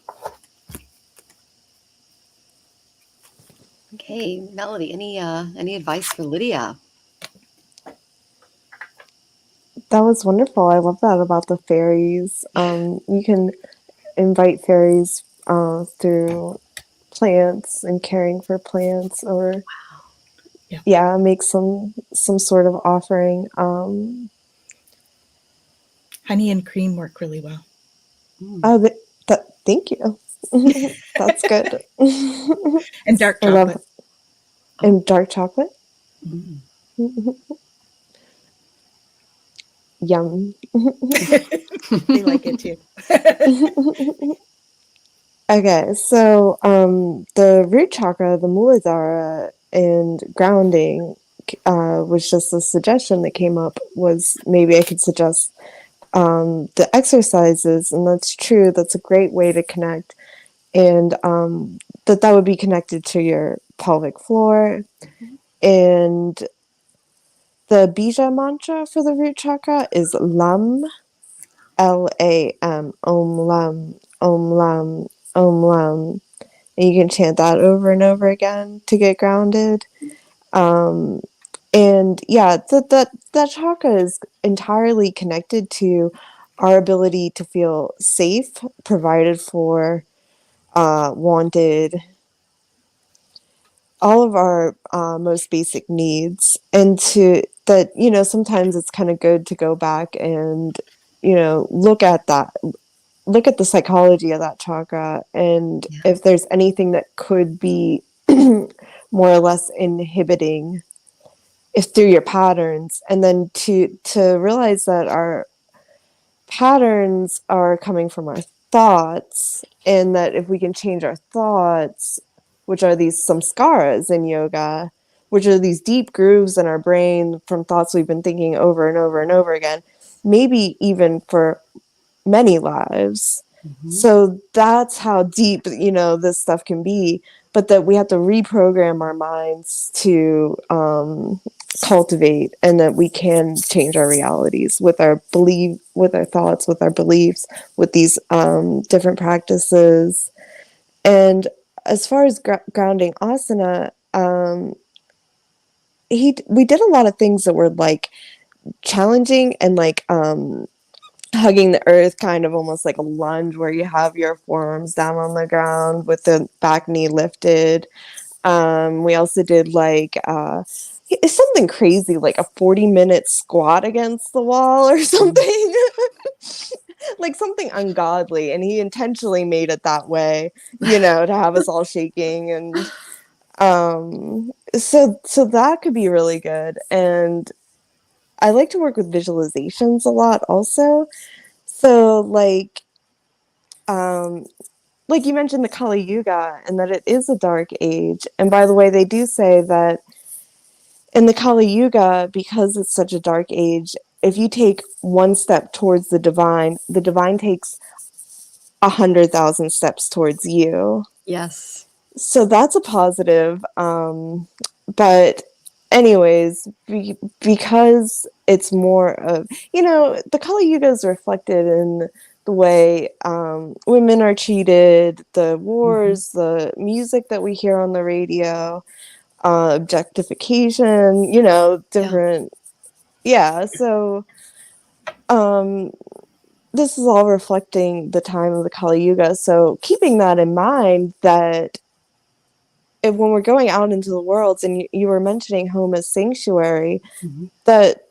A: Okay, Melody, any advice for Lydia?
D: That was wonderful. I love that about the fairies. You can invite fairies through plants and caring for plants, or make some sort of offering.
B: Honey and cream work really well.
D: Oh, thank you. That's good.
B: And dark
D: I love
B: chocolate.
D: and dark chocolate. Yum.
B: They like it too.
D: Okay, so the root chakra, the Muladhara, and grounding was just a suggestion that came up. Was maybe I could suggest the exercises, and that's true. That's a great way to connect, and that would be connected to your pelvic floor, and the bija mantra for the root chakra is Lam, Lam, Om Lam, Om Lam, Om Lam. And you can chant that over and over again to get grounded. And yeah, that chakra is entirely connected to our ability to feel safe, provided for, wanted, all of our most basic needs. And to that, sometimes it's kind of good to go back and, look at the psychology of that chakra, and if there's anything that could be more or less inhibiting if through your patterns, and then to realize that our patterns are coming from our thoughts, and that if we can change our thoughts, which are these samskaras in yoga, which are these deep grooves in our brain from thoughts we've been thinking over and over and over again, maybe even for many lives. So that's how deep, this stuff can be, but that we have to reprogram our minds to cultivate, and that we can change our realities with our with our thoughts, with our beliefs, with these different practices. And as far as grounding asana, we did a lot of things that were like challenging and like hugging the earth, kind of almost like a lunge, where you have your forearms down on the ground with the back knee lifted. We also did like it's something crazy, like a 40-minute squat against the wall or something. Like something ungodly, and he intentionally made it that way, to have us all shaking. And so that could be really good. And I like to work with visualizations a lot also. So like you mentioned the Kali Yuga, and that it is a dark age. And by the way, they do say that in the Kali Yuga, because it's such a dark age, if you take one step towards the divine takes 100,000 steps towards you.
A: Yes.
D: So that's a positive. But anyways, because it's more of, the Kali Yuga is reflected in the way women are treated, the wars, the music that we hear on the radio, objectification, different. So this is all reflecting the time of the Kali Yuga. So keeping that in mind, that when we're going out into the world, and you were mentioning home as sanctuary, that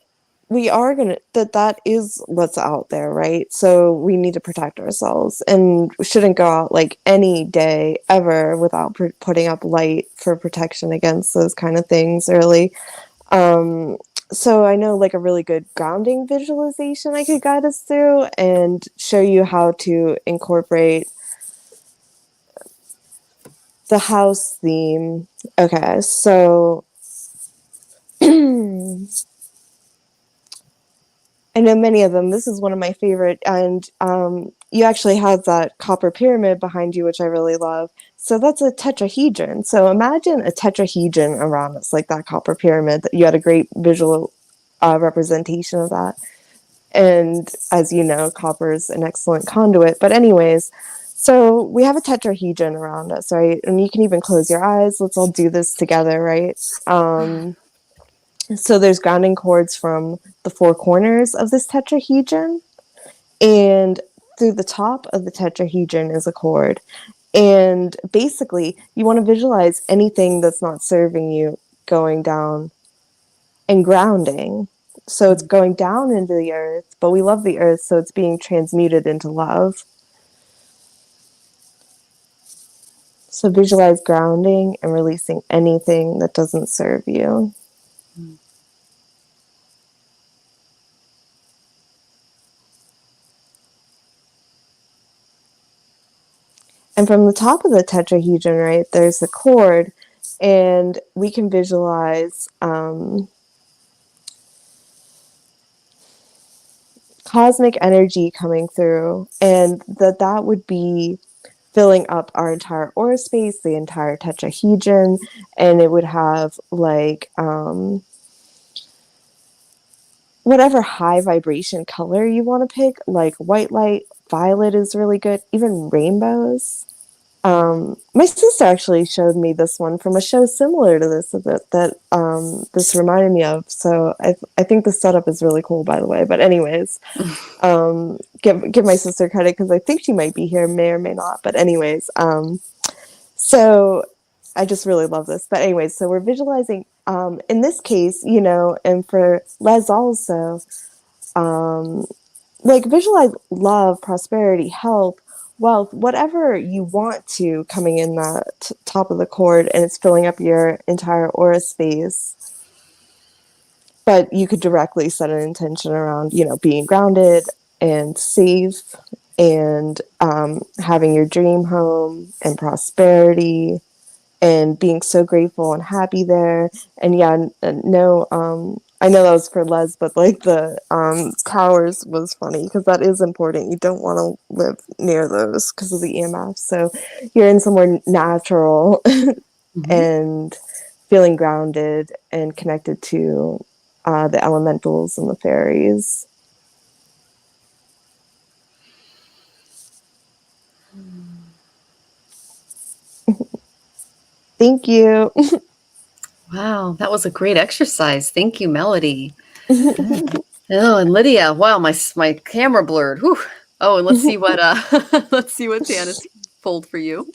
D: we are that is what's out there, right? So we need to protect ourselves, and we shouldn't go out like any day ever without putting up light for protection against those kind of things early. So I know like a really good grounding visualization I could guide us through and show you how to incorporate the house theme. Okay, so I know many of them. This is one of my favorite. And you actually have that copper pyramid behind you, which I really love. So that's a tetrahedron. So imagine a tetrahedron around us, like that copper pyramid. That you had a great visual representation of that. And as you know, copper is an excellent conduit. But anyways, so we have a tetrahedron around us, right? And you can even close your eyes. Let's all do this together, right? So there's grounding cords from the four corners of this tetrahedron, and through the top of the tetrahedron is a cord. And basically, you want to visualize anything that's not serving you going down and grounding. So it's going down into the earth, but we love the earth, so it's being transmuted into love. So visualize grounding and releasing anything that doesn't serve you. And from the top of the tetrahedron, right, there's the cord, and we can visualize cosmic energy coming through, and that would be filling up our entire aura space, the entire tetrahedron, and it would have like whatever high vibration color you want to pick, like white light, violet is really good, even rainbows. My sister actually showed me this one from a show similar to this that this reminded me of. So I think the setup is really cool, by the way. But anyways, give my sister credit because I think she might be here, may or may not. But anyways, so I just really love this. But anyways, so we're visualizing. In this case, you know, and for Les also, like visualize love, prosperity, health, wealth, whatever you want to coming in that top of the cord, and it's filling up your entire aura space. But you could directly set an intention around, you know, being grounded and safe and having your dream home and prosperity and being so grateful and happy there. And yeah, no, I know that was for Les, but like the towers was funny because that is important. You don't want to live near those because of the EMF. So you're in somewhere natural and feeling grounded and connected to the elementals and the fairies. Thank you.
A: Wow, that was a great exercise. Thank you, Melodie. Oh, and Lydia, wow, my camera blurred. Whew. Oh, and let's see what let's see what Tana's pulled for you.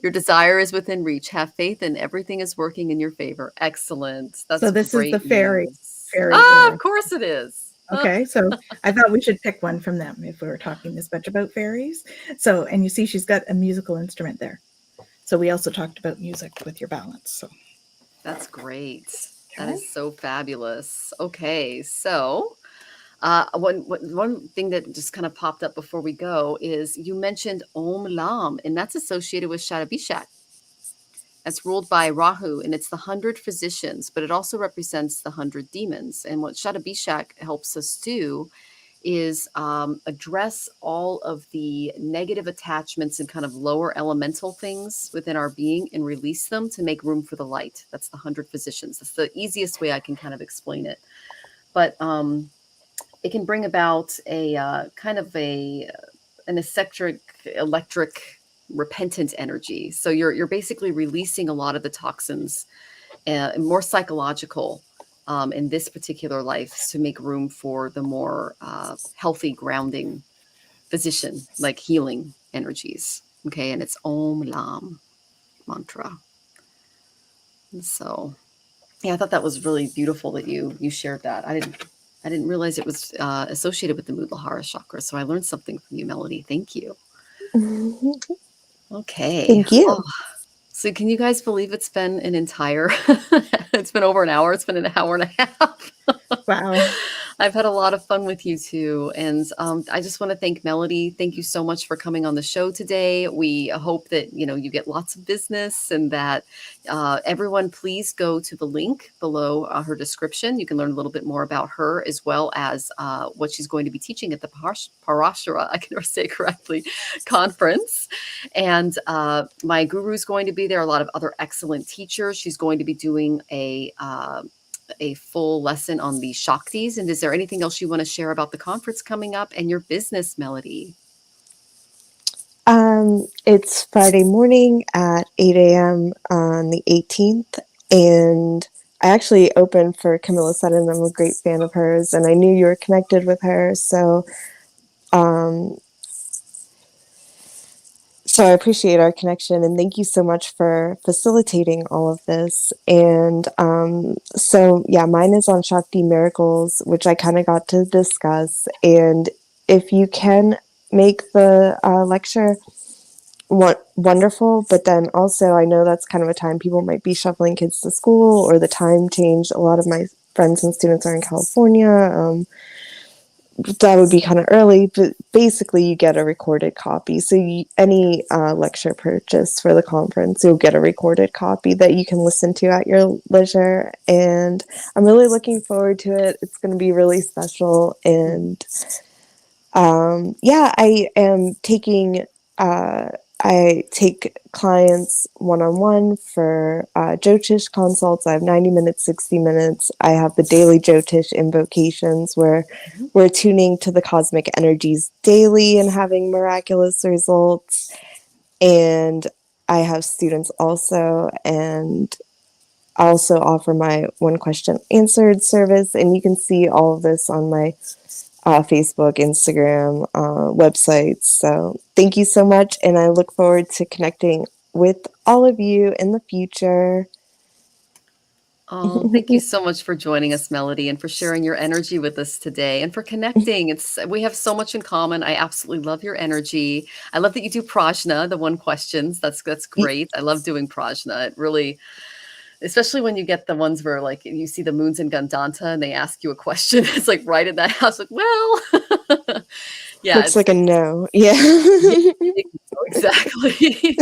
A: Your desire is within reach. Have faith and everything is working in your favor. Excellent. That's
B: So this is the
A: great
B: fairy.
A: news.
B: Fairy
A: Ah,
B: one.
A: of course it is.
B: Okay, so I thought we should pick one from them if we were talking this much about fairies. So, and you see she's got a musical instrument there. So we also talked about music with your balance. So
A: That's great. That is so fabulous. Okay, so one thing that just kind of popped up before we go is you mentioned Om Lam, and that's associated with Shadabishak. That's ruled by Rahu, and it's the 100 physicians, but it also represents the 100 demons. And what Shadabishak helps us do is address all of the negative attachments and kind of lower elemental things within our being and release them to make room for the light. That's the 100 physicians. That's the easiest way I can kind of explain it. But it can bring about a kind of an electric repentant energy. So you're basically releasing a lot of the toxins, more psychological in this particular life, to make room for the more healthy grounding physician, like healing energies. Okay, and it's Om Lam mantra. And so, yeah, I thought that was really beautiful that you shared that. I didn't realize it was associated with the Muladhara chakra. So I learned something from you, Melodie. Thank you. Okay.
D: Thank you.
A: Oh, so can you guys believe it's been an entire, it's been over an hour. It's been an hour and a half.
B: wow.
A: I've had a lot of fun with you too. And I just want to thank Melodie. Thank you so much for coming on the show today. We hope that, you get lots of business and that everyone please go to the link below her description. You can learn a little bit more about her as well as what she's going to be teaching at the Parashara, I can never say it correctly, conference. And my guru is going to be there. A lot of other excellent teachers. She's going to be doing a full lesson on the Shaktis. And is there anything else you want to share about the conference coming up and your business, Melodie?
D: It's Friday morning at 8 a.m. on the 18th. And I actually opened for Camilla Sutton. I'm a great fan of hers, and I knew you were connected with her. So I appreciate our connection, and thank you so much for facilitating all of this. And mine is on Shakti miracles, which I kind of got to discuss. And if you can make the lecture wonderful, but then also I know that's kind of a time people might be shuffling kids to school, or the time changed. A lot of my friends and students are in California. That would be kind of early, but basically you get a recorded copy. So any lecture purchase for the conference, you'll get a recorded copy that you can listen to at your leisure. And I'm really looking forward to it. It's going to be really special. And I am taking, I take clients one-on-one for Jyotish consults. I have 90 minutes, 60 minutes. I have the daily Jyotish invocations where we're tuning to the cosmic energies daily and having miraculous results. And I have students also, and I also offer my one question answered service. And you can see all of this on my Facebook, Instagram, websites. So thank you so much. And I look forward to connecting with all of you in the future.
A: Oh, thank you so much for joining us, Melodie, and for sharing your energy with us today and for connecting. We have so much in common. I absolutely love your energy. I love that you do prajna, the one questions. That's great. I love doing prajna. It really, especially when you get the ones where like you see the moons in Gandanta and they ask you a question. It's like right in that house, like, well, yeah.
D: Looks like a no. Yeah.
A: Exactly.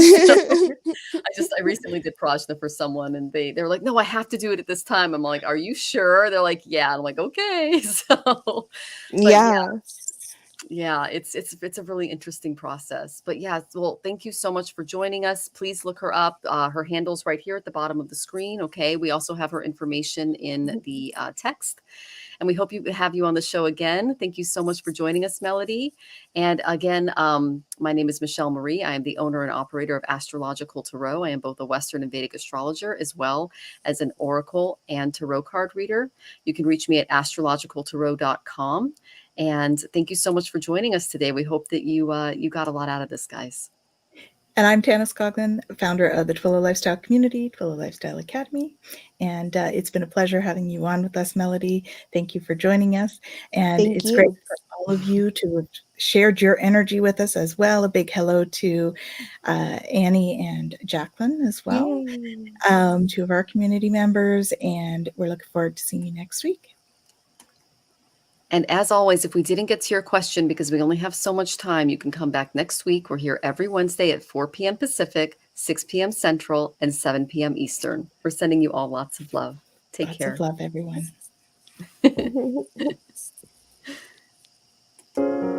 A: I recently did prajna for someone and they were like, no, I have to do it at this time. I'm like, are you sure? They're like, yeah. I'm like, okay. So yeah, it's a really interesting process. But yeah, well, thank you so much for joining us. Please look her up. Her handle's right here at the bottom of the screen. Okay. We also have her information in the text. And we hope to have you on the show again. Thank you so much for joining us, Melodie. And again, my name is Michelle Marie. I am the owner and operator of Astrological Tarot. I am both a Western and Vedic astrologer, as well as an oracle and tarot card reader. You can reach me at astrologicaltarot.com. And thank you so much for joining us today. We hope that you got a lot out of this, guys.
B: And I'm Tanis Coughlin, founder of the Twillow Lifestyle Community, Twillow Lifestyle Academy. And it's been a pleasure having you on with us, Melodie. Thank you for joining us. And
D: Thank
B: it's
D: you.
B: great for all of you to have shared your energy with us as well. A big hello to Annie and Jacqueline as well, two of our community members. And we're looking forward to seeing you next week.
A: And as always, if we didn't get to your question, because we only have so much time, you can come back next week. We're here every Wednesday at 4 p.m. Pacific, 6 p.m. Central, and 7 p.m. Eastern. We're sending you all lots of love. Take care.
B: Lots of love, everyone.